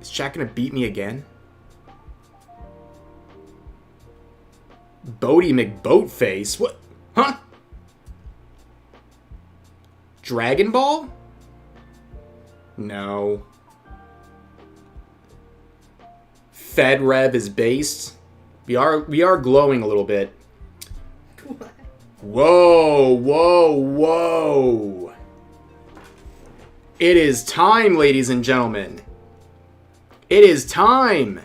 Is chat gonna beat me again? Bodie McBoatface? What? Huh? Dragon Ball? No. FedRev is based. We are glowing a little bit. What? Whoa, whoa, whoa. It is time, ladies and gentlemen. It is time.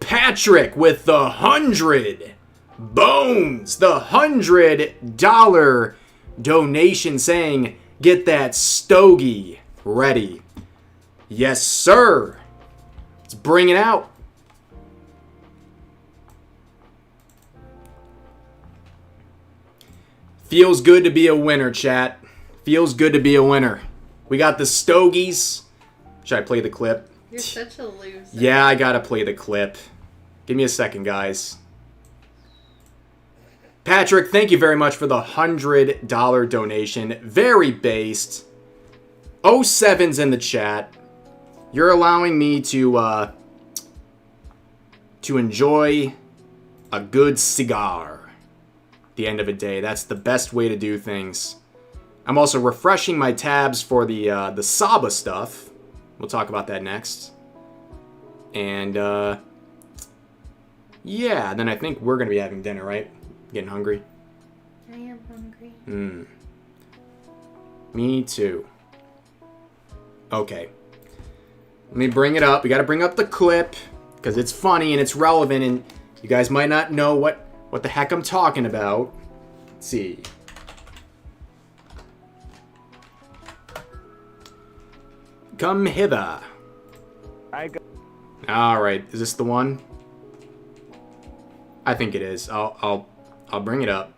Patrick with the 100 bones, the $100 donation saying, get that stogie ready. Yes, sir. Let's bring it out. Feels good to be a winner, chat. Feels good to be a winner. We got the stogies. Should I play the clip? You're such a loser. Yeah, I gotta play the clip. Give me a second, guys. Patrick, thank you very much for the $100 donation. Very based. 07's in the chat. You're allowing me to enjoy a good cigar at the end of a day. That's the best way to do things. I'm also refreshing my tabs for the Saba stuff. We'll talk about that next. And yeah, then I think we're gonna be having dinner, right? Getting hungry? I am hungry. Me too. Okay. Let me bring it up. We gotta bring up the clip, because it's funny and it's relevant, and you guys might not know what the heck I'm talking about. Let's see. Come hither. Alright, is this the one? I think it is. I'll bring it up.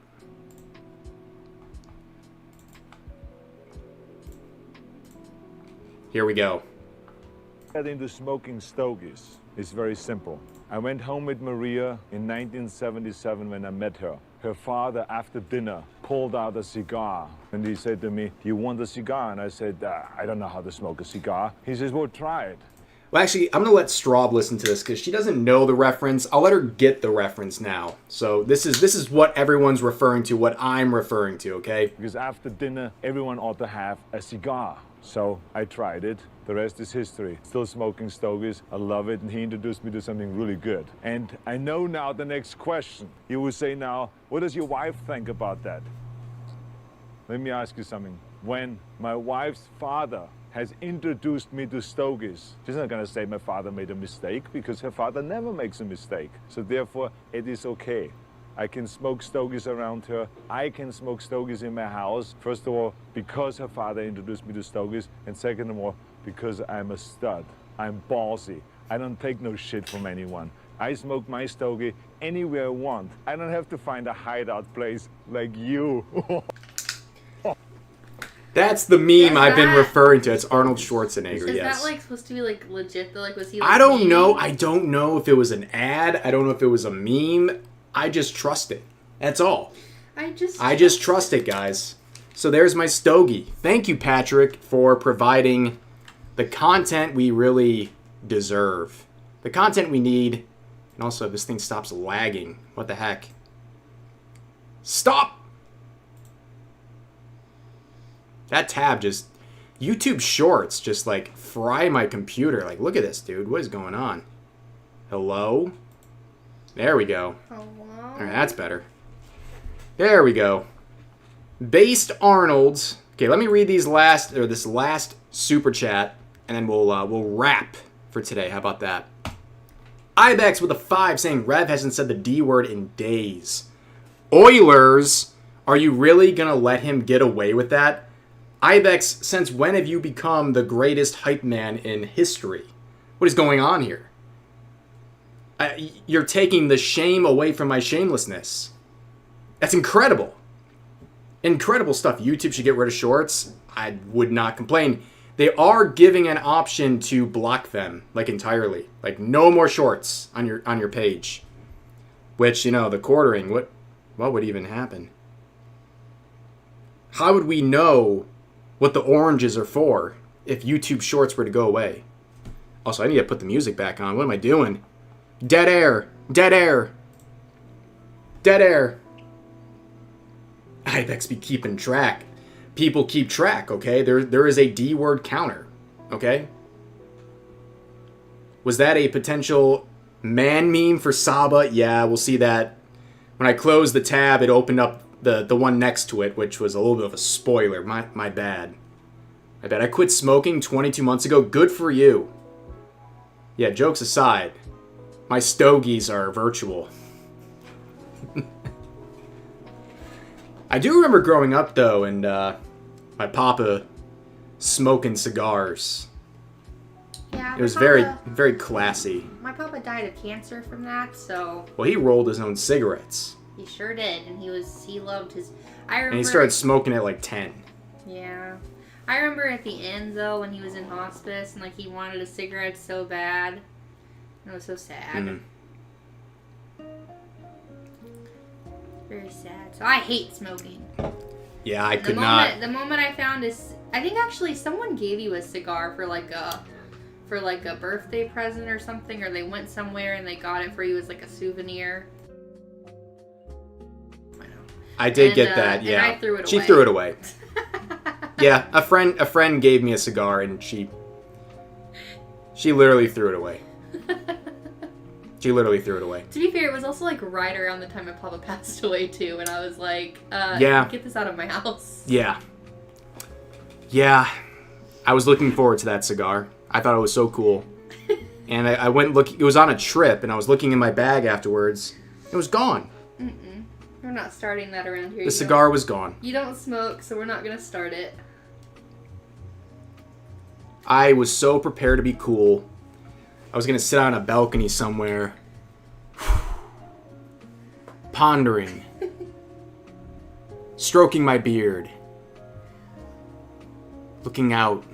Here we go. Getting into smoking stogies is very simple. I went home with Maria in 1977 when I met her. Her father, after dinner, pulled out a cigar and he said to me, "Do you want a cigar?" And I said, "I don't know how to smoke a cigar." He says, "Well, try it." Well, actually, I'm going to let Straub listen to this because she doesn't know the reference. I'll let her get the reference now. So this is what everyone's referring to, what I'm referring to, okay? Because after dinner, everyone ought to have a cigar. So I tried it. The rest is history. Still smoking stogies. I love it. And he introduced me to something really good. And I know now the next question. You will say now, what does your wife think about that? Let me ask you something. When my wife's father has introduced me to stogies, she's not going to say my father made a mistake, because her father never makes a mistake. So therefore, it is okay. I can smoke stogies around her. I can smoke stogies in my house. First of all, because her father introduced me to stogies. And second of all, because I'm a stud. I'm ballsy. I don't take no shit from anyone. I smoke my stogie anywhere I want. I don't have to find a hideout place like you. That's the meme I've been that- referring to. It's Arnold Schwarzenegger, Is yes. that like supposed to be like legit though? Like was he? Like, I don't know. memeing? I don't know if it was an ad. I don't know if it was a meme. I just trust it. That's all. I just trust it, guys. So there's my stogie. Thank you, Patrick, for providing the content we really deserve. The content we need. And also, if this thing stops lagging. What the heck? Stop! That tab just... YouTube Shorts just, like, fry my computer. Like, look at this, dude. What is going on? Hello? There we go. Hello? Alright, that's better. There we go. Based Arnold. Okay, let me read this last super chat, and then we'll wrap for today. How about that? Ibex with a 5 saying Rev hasn't said the D word in days. Oilers, are you really gonna let him get away with that? Ibex, since when have you become the greatest hype man in history? What is going on here? You're taking the shame away from my shamelessness. That's incredible. Incredible stuff. YouTube should get rid of shorts. I would not complain. They are giving an option to block them, like, entirely. Like, no more shorts on your page. Which, you know, the quartering, what would even happen? How would we know what the oranges are for if YouTube Shorts were to go away? Also, I need to put the music back on. What am I doing? Dead air. Dead air. Dead air. Ibex be keeping track. People keep track, okay? There is a D word counter, okay? Was that a potential man meme for Saba? Yeah, we'll see that. When I closed the tab, it opened up the one next to it, which was a little bit of a spoiler. My bad. I bet I quit smoking 22 months ago. Good for you. Yeah, jokes aside, my stogies are virtual. I do remember growing up, though, and my papa smoking cigars. Yeah, It was very, very classy. My papa died of cancer from that, so... Well, he rolled his own cigarettes. He sure did, and he loved his... I remember... And he started smoking at, like, 10. Yeah. I remember at the end, though, when he was in hospice, and, like, he wanted a cigarette so bad. And it was so sad. Very sad. So I hate smoking. Yeah, I could not. The moment I found this... I think, actually, someone gave you a cigar for, like, a birthday present or something, or they went somewhere and they got it for you as, like, a souvenir. I did get that, yeah. And I threw it away. She threw it away. Yeah, a friend gave me a cigar and she literally threw it away. She literally threw it away. To be fair, it was also like right around the time my papa passed away too, and I was like, yeah. Get this out of my house. Yeah. Yeah. I was looking forward to that cigar. I thought it was so cool. And I went looking, it was on a trip, and I was looking in my bag afterwards. It was gone. We're not starting that around here. The cigar was gone. You don't smoke, so we're not going to start it. I was so prepared to be cool. I was going to sit on a balcony somewhere. Pondering. Stroking my beard. Looking out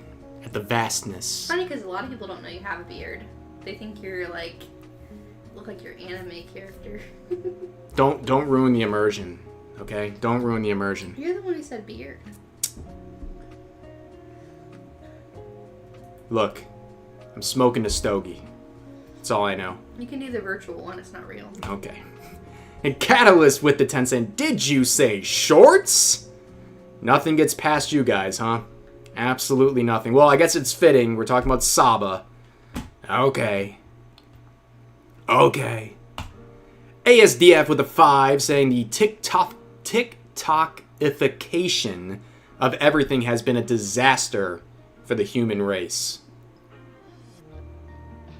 at the vastness. Funny because a lot of people don't know you have a beard. They think you're like... look like your anime character. Don't ruin the immersion, okay? Don't ruin the immersion. You're the one who said beard. Look, I'm smoking a stogie. That's all I know. You can do the virtual one, it's not real. Okay. And Catalyst with the 10 cent. Did you say shorts? Nothing gets past you guys, huh? Absolutely nothing. Well, I guess it's fitting. We're talking about Saba. Okay. Okay. ASDF with a 5 saying the TikTokification of everything has been a disaster for the human race.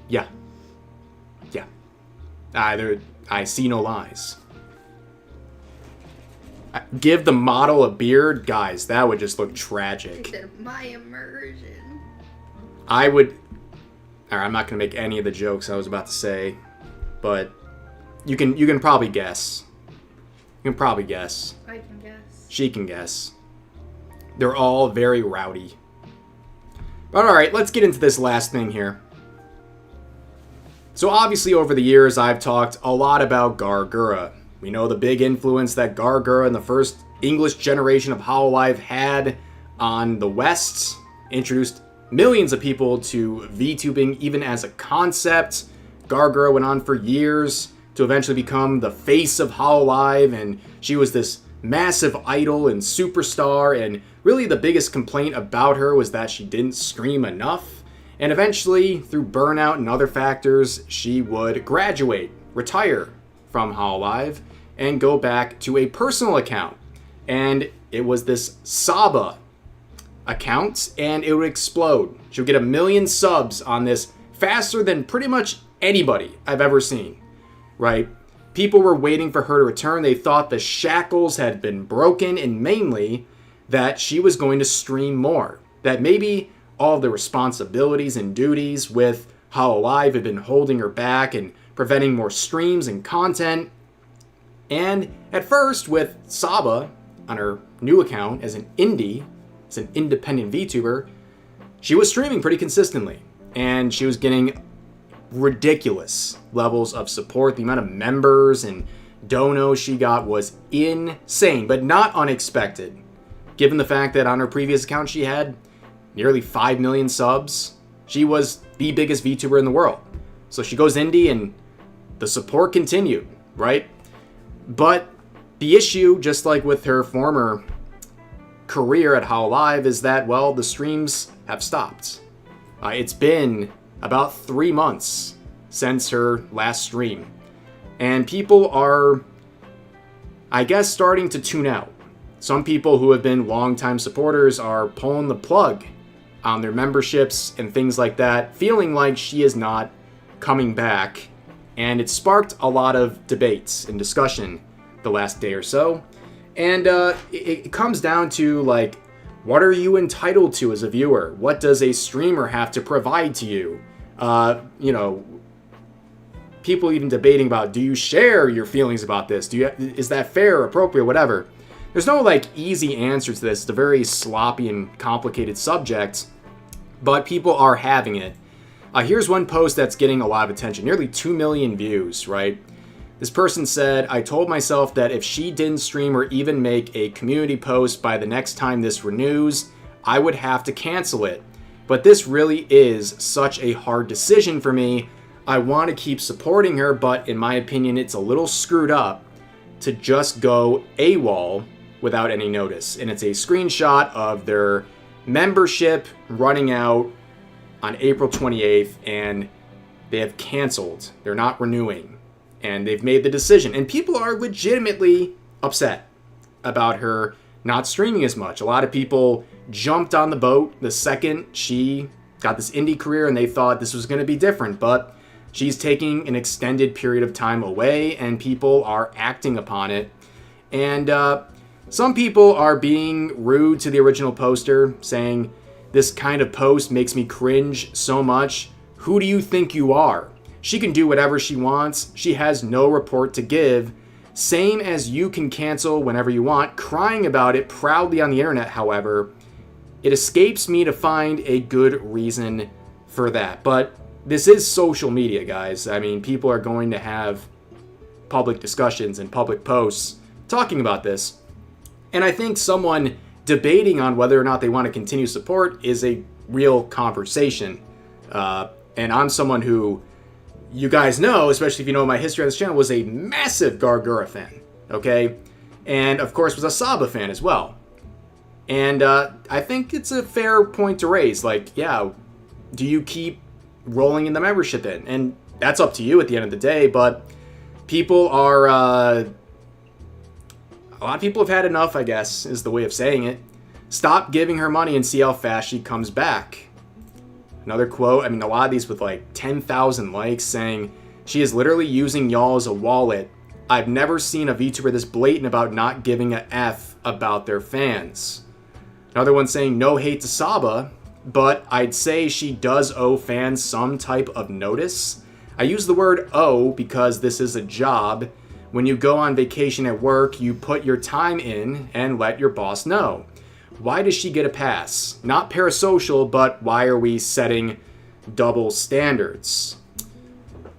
Yeah. Yeah. I see no lies. Give the model a beard? Guys, that would just look tragic. They said, my immersion. I would... Alright, I'm not going to make any of the jokes I was about to say, but you can probably guess. You can probably guess. I can guess. She can guess. They're all very rowdy. But alright, let's get into this last thing here. So obviously over the years I've talked a lot about Gura. We know the big influence that Gura and the first English generation of Hololive had on the West. Introduced millions of people to VTubing even as a concept. Gura went on for years to eventually become the face of Hololive, and she was this massive idol and superstar, and really the biggest complaint about her was that she didn't stream enough. And eventually, through burnout and other factors, she would graduate, retire from Hololive, and go back to a personal account. And it was this Saba account, and it would explode. She would get 1 million subs on this faster than pretty much anybody I've ever seen, right? People were waiting for her to return. They thought the shackles had been broken, and mainly that she was going to stream more. That maybe all the responsibilities and duties with Hololive had been holding her back and preventing more streams and content. And at first, with Saba on her new account as an indie, as an independent VTuber, she was streaming pretty consistently. And she was getting ridiculous levels of support. The amount of members and donos she got was insane, but not unexpected. Given the fact that on her previous account she had nearly 5 million subs, she was the biggest VTuber in the world. So she goes indie and the support continued, right? But the issue, just like with her former career at Hololive, is that, well, the streams have stopped. It's been about 3 months since her last stream. And people are, I guess, starting to tune out. Some people who have been longtime supporters are pulling the plug on their memberships and things like that, feeling like she is not coming back. And it sparked a lot of debates and discussion the last day or so. And it comes down to, like, what are you entitled to as a viewer? What does a streamer have to provide to you? You know, people even debating about, do you share your feelings about this? Is that fair, appropriate, whatever? There's no, like, easy answer to this. It's a very sloppy and complicated subject, but people are having it. Here's one post that's getting a lot of attention. Nearly 2 million views, right? This person said, I told myself that if she didn't stream or even make a community post by the next time this renews, I would have to cancel it. But this really is such a hard decision for me. I want to keep supporting her, but in my opinion, it's a little screwed up to just go AWOL without any notice. And it's a screenshot of their membership running out on April 28th, and they have canceled. They're not renewing. And they've made the decision. And people are legitimately upset about her not streaming as much. A lot of people jumped on the boat the second she got this indie career, and they thought this was going to be different. But she's taking an extended period of time away, and people are acting upon it. And some people are being rude to the original poster, saying, this kind of post makes me cringe so much. Who do you think you are? She can do whatever she wants. She has no report to give. Same as you can cancel whenever you want. Crying about it proudly on the internet, however, it escapes me to find a good reason for that. But this is social media, guys. I mean, people are going to have public discussions and public posts talking about this. And I think someone debating on whether or not they want to continue support is a real conversation. And I'm someone who, you guys know, especially if you know my history on this channel, was a massive Gura fan, okay? And, of course, was a Saba fan as well. And I think it's a fair point to raise. Like, yeah, do you keep rolling in the membership in? And that's up to you at the end of the day, but people are... a lot of people have had enough, I guess, is the way of saying it. Stop giving her money and see how fast she comes back. Another quote, I mean, a lot of these with like 10,000 likes, saying, she is literally using y'all as a wallet. I've never seen a VTuber this blatant about not giving a F about their fans. Another one saying, no hate to Saba, but I'd say she does owe fans some type of notice. I use the word owe because this is a job. When you go on vacation at work, you put your time in and let your boss know. Why does she get a pass? Not parasocial, but why are we setting double standards?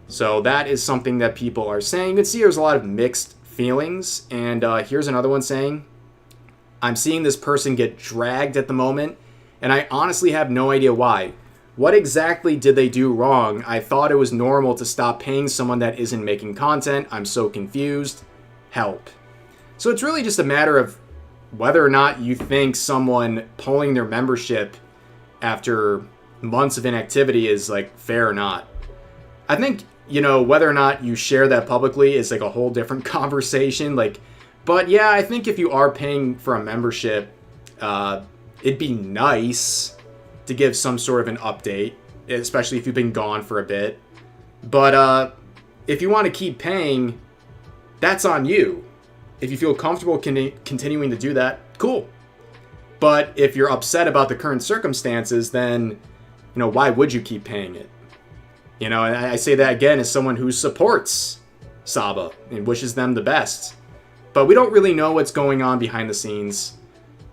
So that is something that people are saying. You can see there's a lot of mixed feelings. And here's another one saying, I'm seeing this person get dragged at the moment, and I honestly have no idea why. What exactly did they do wrong? I thought it was normal to stop paying someone that isn't making content. I'm so confused. Help. So it's really just a matter of whether or not you think someone pulling their membership after months of inactivity is like fair or not. I think, you know, whether or not you share that publicly is like a whole different conversation. But yeah, I think if you are paying for a membership, it'd be nice to give some sort of an update, especially if you've been gone for a bit. But if you want to keep paying, that's on you. If you feel comfortable continuing to do that, cool. But if you're upset about the current circumstances, then, you know, why would you keep paying it? You know, and I say that again as someone who supports Saba and wishes them the best. But we don't really know what's going on behind the scenes.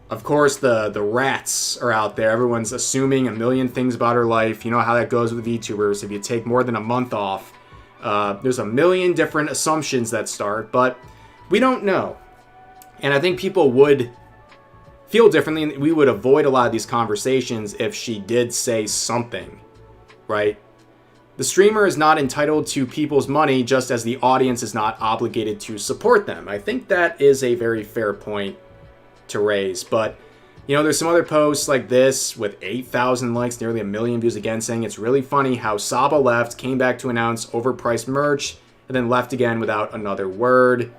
Of course, the rats are out there. Everyone's assuming a million things about her life. You know how that goes with VTubers. If you take more than a month off, there's a million different assumptions that start, but we don't know. And I think people would feel differently. We would avoid a lot of these conversations if she did say something, right? The streamer is not entitled to people's money, just as the audience is not obligated to support them. I think that is a very fair point to raise. But, you know, there's some other posts like this with 8,000 likes, nearly 1 million views again, saying it's really funny how Saba left, came back to announce overpriced merch, and then left again without another word.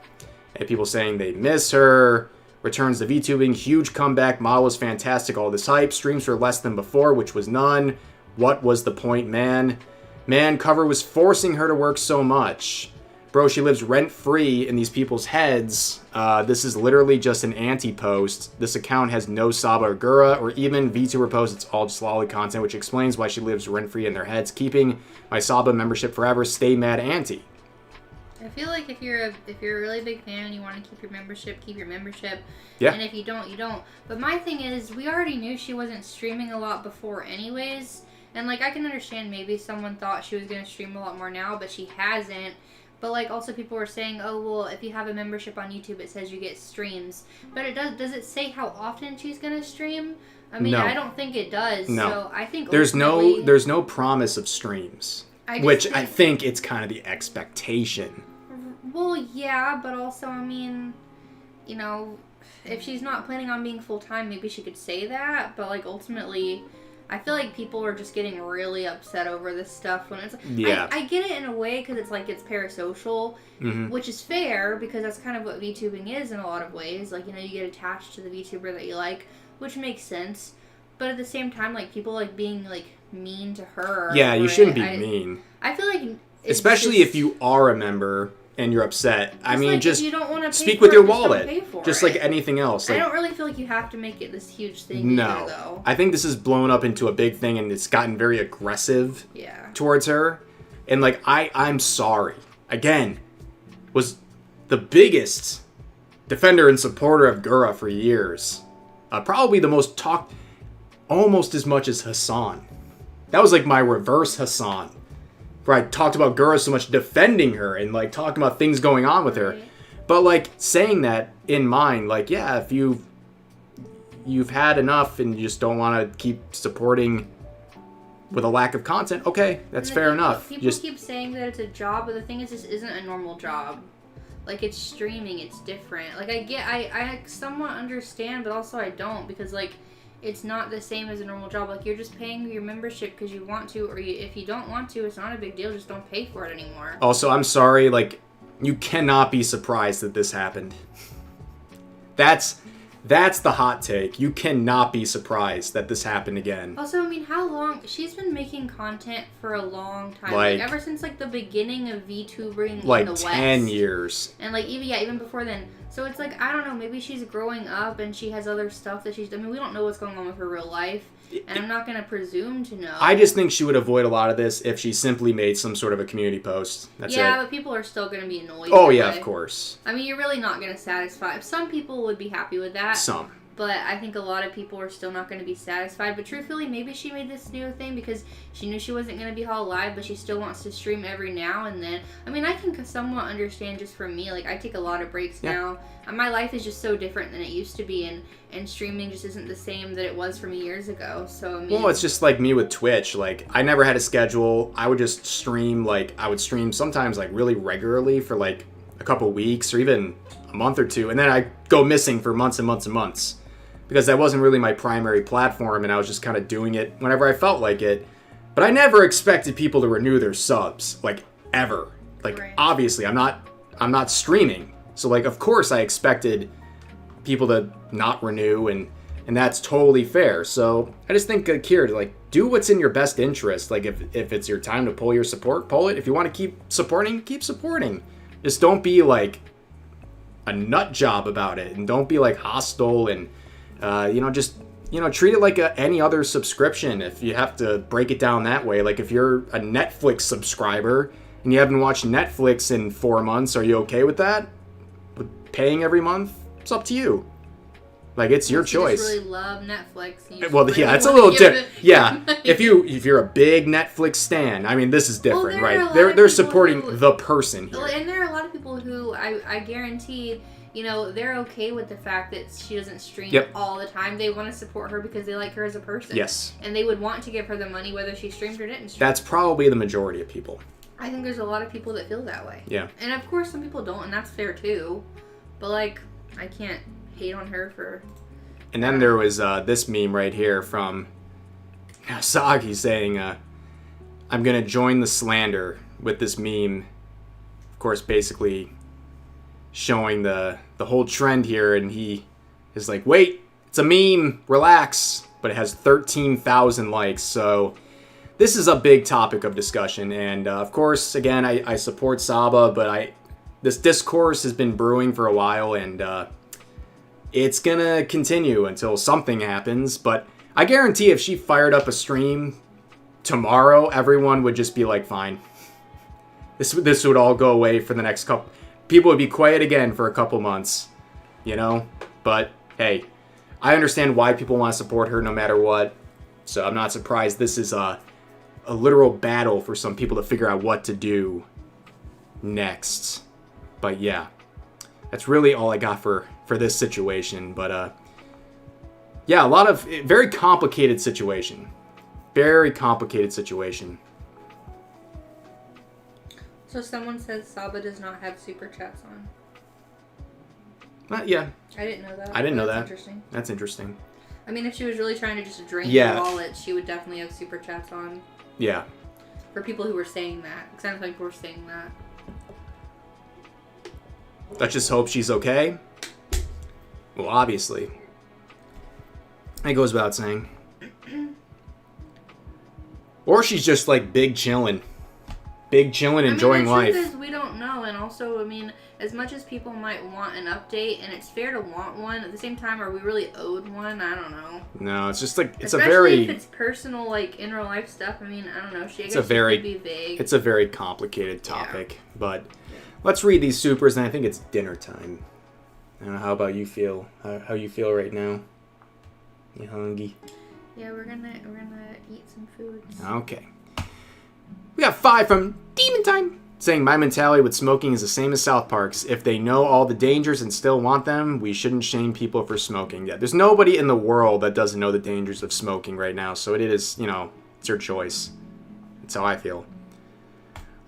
And people saying they miss her. Returns to VTubing, huge comeback, model was fantastic, all this hype. Streams were less than before, which was none. What was the point, man? Man, Cover was forcing her to work so much. Bro, she lives rent-free in these people's heads. This is literally just an anti-post. This account has no Saba or Gura or even VTuber posts. It's all just lolly content, which explains why she lives rent-free in their heads. Keeping my Saba membership forever. Stay mad, auntie. I feel like if you're a really big fan and you want to keep your membership, keep your membership. Yeah. And if you don't, you don't. But my thing is, we already knew she wasn't streaming a lot before anyways. And, like, I can understand maybe someone thought she was going to stream a lot more now, but she hasn't. But, like, also people were saying, oh, well, if you have a membership on YouTube, it says you get streams. But it does it say how often she's going to stream? I mean, No. I don't think it does. No. So I think there's no promise of streams. I think it's kind of the expectation. Well, yeah, but also, I mean, you know, if she's not planning on being full-time, maybe she could say that. But, like, ultimately, I feel like people are just getting really upset over this stuff when it's... Yeah. I get it in a way because it's like it's parasocial, which is fair because that's kind of what VTubing is in a lot of ways. Like, you know, you get attached to the VTuber that you like, which makes sense. But at the same time, like, people, like, being, like, mean to her. Yeah, you shouldn't be mean. I feel like... Especially if you are a member and you're upset. I mean, like, just you don't want to speak with your wallet. Just like anything else. Like, I don't really feel like you have to make it this huge thing either, though. I think this has blown up into a big thing and it's gotten very aggressive towards her. And, like, I'm sorry. Again, was the biggest defender and supporter of Gura for years. Probably the most talked, almost as much as Hassan. That was like my reverse Hassan. Where I talked about Gura so much, defending her and, like, talking about things going on with her. But, like, saying that in mind, like, yeah, if you've had enough and you just don't want to keep supporting with a lack of content, okay, that's fair enough. People keep saying that it's a job, but the thing is, this isn't a normal job. Like, it's streaming, it's different. Like, I somewhat understand, but also I don't, because, like, it's not the same as a normal job. Like, you're just paying your membership because you want to, or if you don't want to, it's not a big deal. Just don't pay for it anymore. Also, I'm sorry, like, you cannot be surprised that this happened. That's That's the hot take. You cannot be surprised that this happened again. Also, I mean, how long? She's been making content for a long time. Like ever since, like, the beginning of VTubering like in the West. 10 years. And, like, even before then. So it's like, I don't know, maybe she's growing up and she has other stuff that I mean, we don't know what's going on with her real life. And I'm not going to presume to know. I just think she would avoid a lot of this if she simply made some sort of a community post. That's yeah, it. but people are still going to be annoyed. Oh, yeah, of course. I mean, you're really not going to satisfy. Some people would be happy with that. Some. But I think a lot of people are still not going to be satisfied. But truthfully, maybe she made this new thing because she knew she wasn't going to be all live, but she still wants to stream every now and then. I mean, I can somewhat understand just for me. Like, I take a lot of breaks now. And my life is just so different than it used to be. And streaming just isn't the same that it was for me years ago. So, I mean... Well, it's just like me with Twitch. Like, I never had a schedule. I would just stream, like, I would stream sometimes, like, really regularly for, like, a couple weeks or even a month or two. And then I'd go missing for months and months and months. Because that wasn't really my primary platform, and I was just kind of doing it whenever I felt like it. But I never expected people to renew their subs, like, ever. Like, obviously, I'm not streaming. So, like, of course I expected people to not renew, and that's totally fair. So, I just think, Kira, like, do what's in your best interest. Like, if it's your time to pull your support, pull it. If you want to keep supporting, keep supporting. Just don't be, like, a nut job about it, and don't be, like, hostile and... treat it like any other subscription if you have to break it down that way. Like if you're a Netflix subscriber and you haven't watched Netflix in 4 months, are you okay with that? With paying every month? It's up to you. Like it's your choice. You just really love Netflix. Well, yeah, it's a little different. Yeah, if you're a big Netflix stan, I mean, this is different, right? They're supporting the person here. And there are a lot of people who I guarantee. They're okay with the fact that she doesn't stream all the time. They want to support her because they like her as a person. Yes. And they would want to give her the money whether she streamed or didn't stream. That's probably the majority of people. I think there's a lot of people that feel that way. Yeah. And of course some people don't, and that's fair too. But, like, I can't hate on her for... And then there was this meme right here from Sagi saying, I'm going to join the slander with this meme. Of course, basically... showing the whole trend here, and he is like, wait, it's a meme, relax, but it has 13,000 likes, so this is a big topic of discussion, and of course, again, I support Saba, but this discourse has been brewing for a while, and it's gonna continue until something happens, but I guarantee if she fired up a stream tomorrow, everyone would just be like, fine. This would all go away for the next couple... People would be quiet again for a couple months, But, hey, I understand why people want to support her no matter what. So I'm not surprised this is a literal battle for some people to figure out what to do next. But, yeah, that's really all I got for this situation. But, yeah, a lot of... very complicated situation. Very complicated situation. So someone says Saba does not have super chats on. Yeah. I didn't know that. I didn't know that. Interesting. That's interesting. I mean, if she was really trying to just drain your wallet, she would definitely have super chats on. Yeah. For people who were saying that. Because I don't think we're saying that. Let's just hope she's okay. Well, obviously. It goes without saying. Or she's just like big chillin'. Enjoying life. The truth is we don't know, and also, I mean, as much as people might want an update, and it's fair to want one, at the same time, are we really owed one? I don't know. No, it's just like, Especially if it's personal, like, in real life stuff, I mean, I don't know, she could be vague. It's a very complicated topic, but let's read these supers, and I think it's dinner time. I don't know, how about you feel? How you feel right now? You hungry? Yeah, we're gonna eat some food. Okay. We got 5 from Demon Time, saying my mentality with smoking is the same as South Park's. If they know all the dangers and still want them, we shouldn't shame people for smoking. Yeah, there's nobody in the world that doesn't know the dangers of smoking right now, so it is, it's your choice. That's how I feel.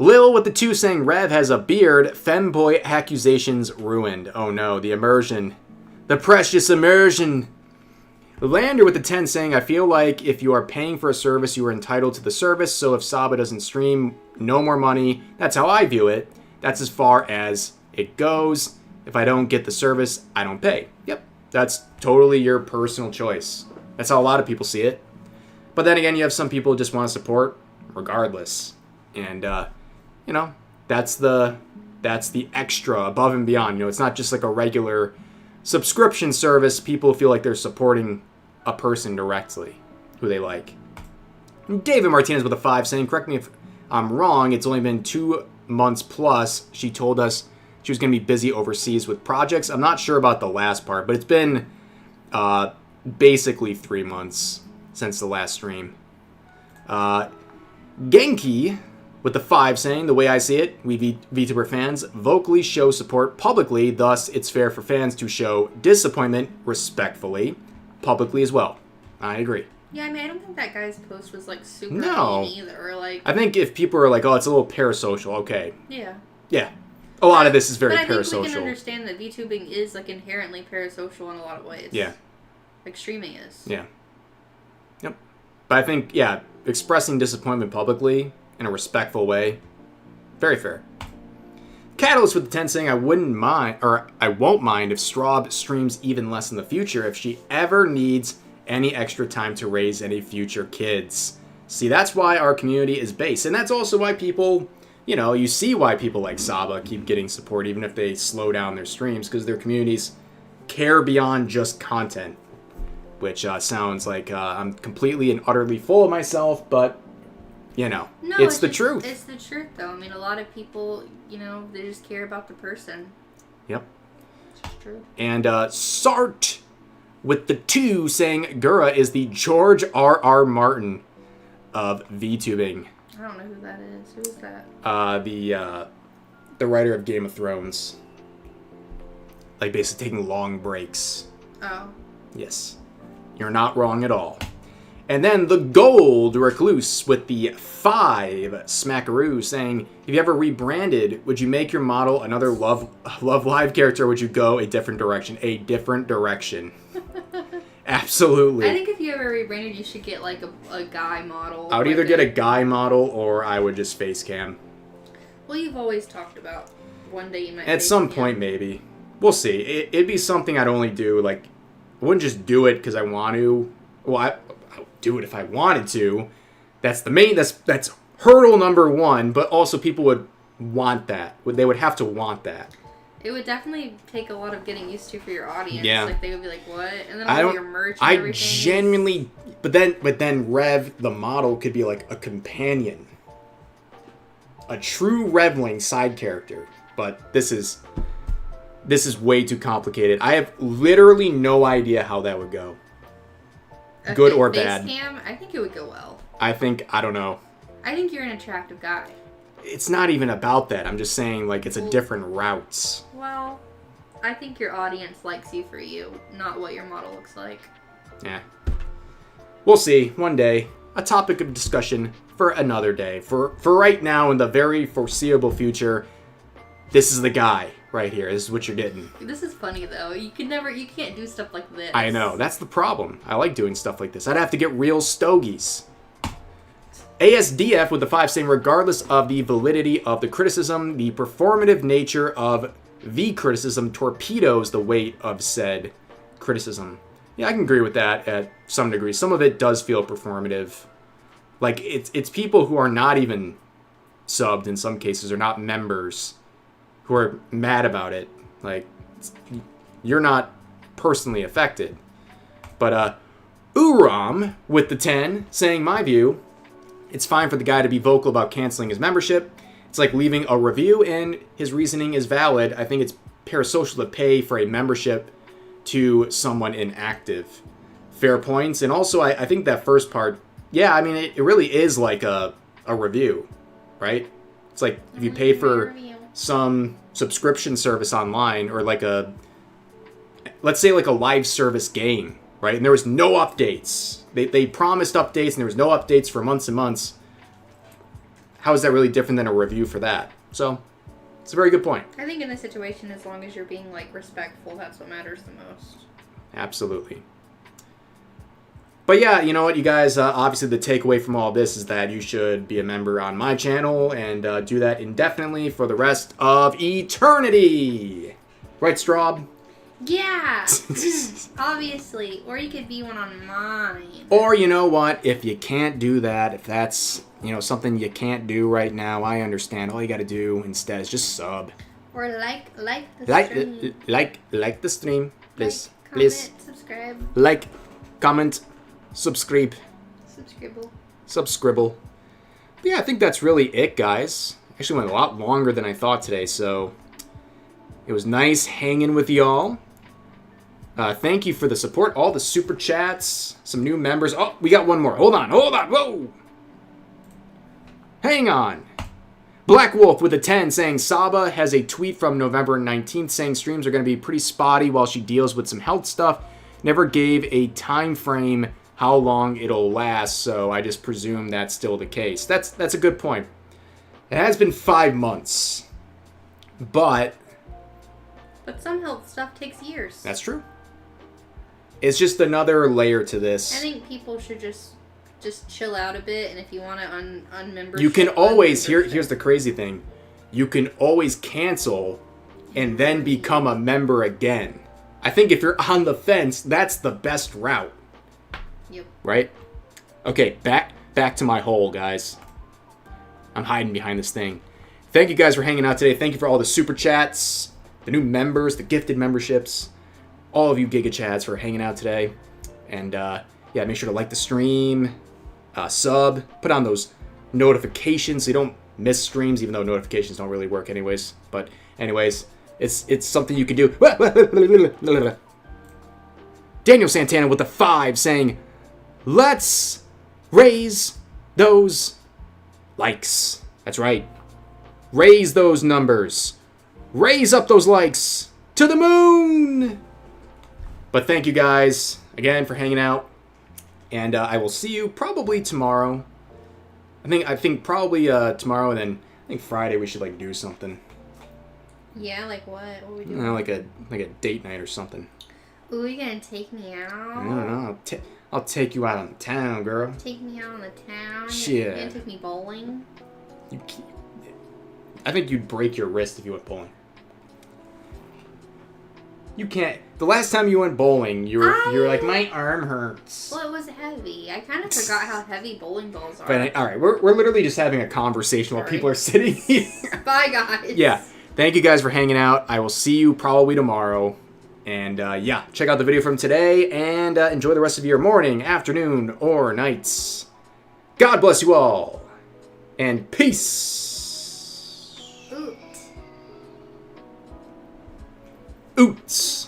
Lil with the 2 saying Rev has a beard, femboy accusations ruined. Oh no, the immersion. The precious immersion. Lander with the 10 saying, I feel like if you are paying for a service, you are entitled to the service, so if Saba doesn't stream, no more money. That's how I view it. That's as far as it goes. If I don't get the service, I don't pay. Yep, That's totally your personal choice. That's how a lot of people see it. But then again, you have some people who just want to support regardless. And, you know, that's the extra above and beyond. You know, it's not just like a regular subscription service. People feel like they're supporting a person directly who they like. David Martinez with a 5 saying, correct me if I'm wrong, it's only been 2 months plus. She told us she was going to be busy overseas with projects. I'm not sure about the last part, but it's been basically 3 months since the last stream. Genki with the 5 saying, the way I see it, we VTuber fans vocally show support publicly, thus it's fair for fans to show disappointment respectfully, publicly as well. I agree. Yeah, I mean, I don't think that guy's post was, like, super No. mean either. Like, I think if people are like, oh, it's a little parasocial, okay. yeah. Yeah. A lot of this is very but I think parasocial. we can understand that VTubing is, like, inherently parasocial in a lot of ways. Yeah. Like streaming is. Yeah. Yep. But I think, yeah, expressing disappointment publicly in a respectful way, very fair. Catalyst with the 10 saying, I won't mind if Straub streams even less in the future if she ever needs any extra time to raise any future kids. See, that's why our community is based. And that's also why people, you know, you see why people like Saba keep getting support even if they slow down their streams, because their communities care beyond just content. Which sounds like I'm completely and utterly full of myself, but, you know, No, it's the truth. It's the truth, though. I mean, a lot of people, you know, they just care about the person. Yep. It's just true. And Sart with the 2 saying Gura is the George R.R. Martin of VTubing. I don't know who that is. Who is that? The writer of Game of Thrones. Like, basically taking long breaks. Oh. Yes. You're not wrong at all. And then the Gold Recluse with the 5 smackaroo saying, if you ever rebranded, would you make your model another Love Live character, or would you go a different direction? A different direction. Absolutely. I think if you ever rebranded, you should get like a guy model. I would either get a guy model or I would just face cam. Well, you've always talked about one day you might. At some point, maybe. We'll see. It'd be something I'd only do, like, I wouldn't just do it because I want to. Well, I would do it if I wanted to. That's the main, that's hurdle number 1, but also people would want that. They would have to want that. It would definitely take a lot of getting used to for your audience. Yeah. Like, they would be like, what? And then all your merch and everything. Genuinely, but then Rev, the model, could be like a companion. A true Revling side character. But this is way too complicated. I have literally no idea how that would go. Good or bad. Cam, I think it would go well. I don't know. I think you're an attractive guy. It's not even about that. I'm just saying, like, it's a different routes. Well, I think your audience likes you for you, not what your model looks like. Yeah. We'll see. One day. A topic of discussion for another day. For right now, in the very foreseeable future, this is the guy right here. This is what you're getting. This is funny, though. You can't do stuff like this. I know. That's the problem. I like doing stuff like this. I'd have to get real stogies. ASDF with the 5 saying, regardless of the validity of the criticism, the performative nature of the criticism torpedoes the weight of said criticism. Yeah, I can agree with that at some degree. Some of it does feel performative. Like, it's people who are not even subbed in some cases, or not members, who are mad about it. Like, you're not personally affected. But Uram with the 10 saying, my view, it's fine for the guy to be vocal about canceling his membership. It's like leaving a review and his reasoning is valid. I think it's parasocial to pay for a membership to someone inactive. Fair points. And also, I think that first part, yeah, I mean, it really is like a review, right? It's like if you pay for some subscription service online, or like let's say like a live service game, right? And there was no updates. They promised updates and there was no updates for months and months. How is that really different than a review for that? So, it's a very good point. I think in this situation, as long as you're being, like, respectful, that's what matters the most. Absolutely. But yeah, you know what, you guys, obviously the takeaway from all this is that you should be a member on my channel and do that indefinitely for the rest of eternity. Right, Straub? Yeah, obviously. Or you could be one on mine. Or you know what? If you can't do that, if that's something you can't do right now, I understand. All you got to do instead is just sub. Or like the stream. Like the stream, please. Like, Please. comment, subscribe. Like, comment, subscribe. Subscribble. But yeah, I think that's really it, guys. Actually went a lot longer than I thought today, so it was nice hanging with y'all. Thank you for the support, all the super chats, some new members. Oh, we got one more. Hold on, whoa. Hang on. Black Wolf with a 10 saying Saba has a tweet from November 19th saying streams are going to be pretty spotty while she deals with some health stuff. Never gave a time frame how long it'll last, so I just presume that's still the case. That's a good point. It has been 5 months, but some health stuff takes years. that's true. It's just another layer to this. I think people should just chill out a bit, and if you want to unmembership, you can always here's the crazy thing. You can always cancel and then become a member again. I think if you're on the fence, that's the best route. Yep. Right? Okay, back to my hole, guys. I'm hiding behind this thing. Thank you guys for hanging out today. Thank you for all the super chats, the new members, the gifted memberships, all of you Giga Chads for hanging out today. And yeah, make sure to like the stream, sub, put on those notifications so you don't miss streams, even though notifications don't really work anyways. But anyways, it's something you can do. Daniel Santana with the 5 saying, let's raise those likes. That's right. Raise those numbers. Raise up those likes to the moon. But thank you guys again for hanging out. And I will see you probably tomorrow. I think probably tomorrow, and then I think Friday we should do something. Yeah, like what? What are we doing? Like a date night or something. Ooh, you gonna take me out? I don't know. I'll take you out on the town, girl. Take me out on the town? Shit. You gonna take me bowling? I think you'd break your wrist if you went bowling. You can't. The last time you went bowling, you were like, my arm hurts. Well, it was heavy. I kind of forgot how heavy bowling balls are. But all right, we're literally just having a conversation while people are sitting here. Bye, guys. Yeah. Thank you guys for hanging out. I will see you probably tomorrow. And yeah, check out the video from today and enjoy the rest of your morning, afternoon, or nights. God bless you all. And peace. Oot. Oots.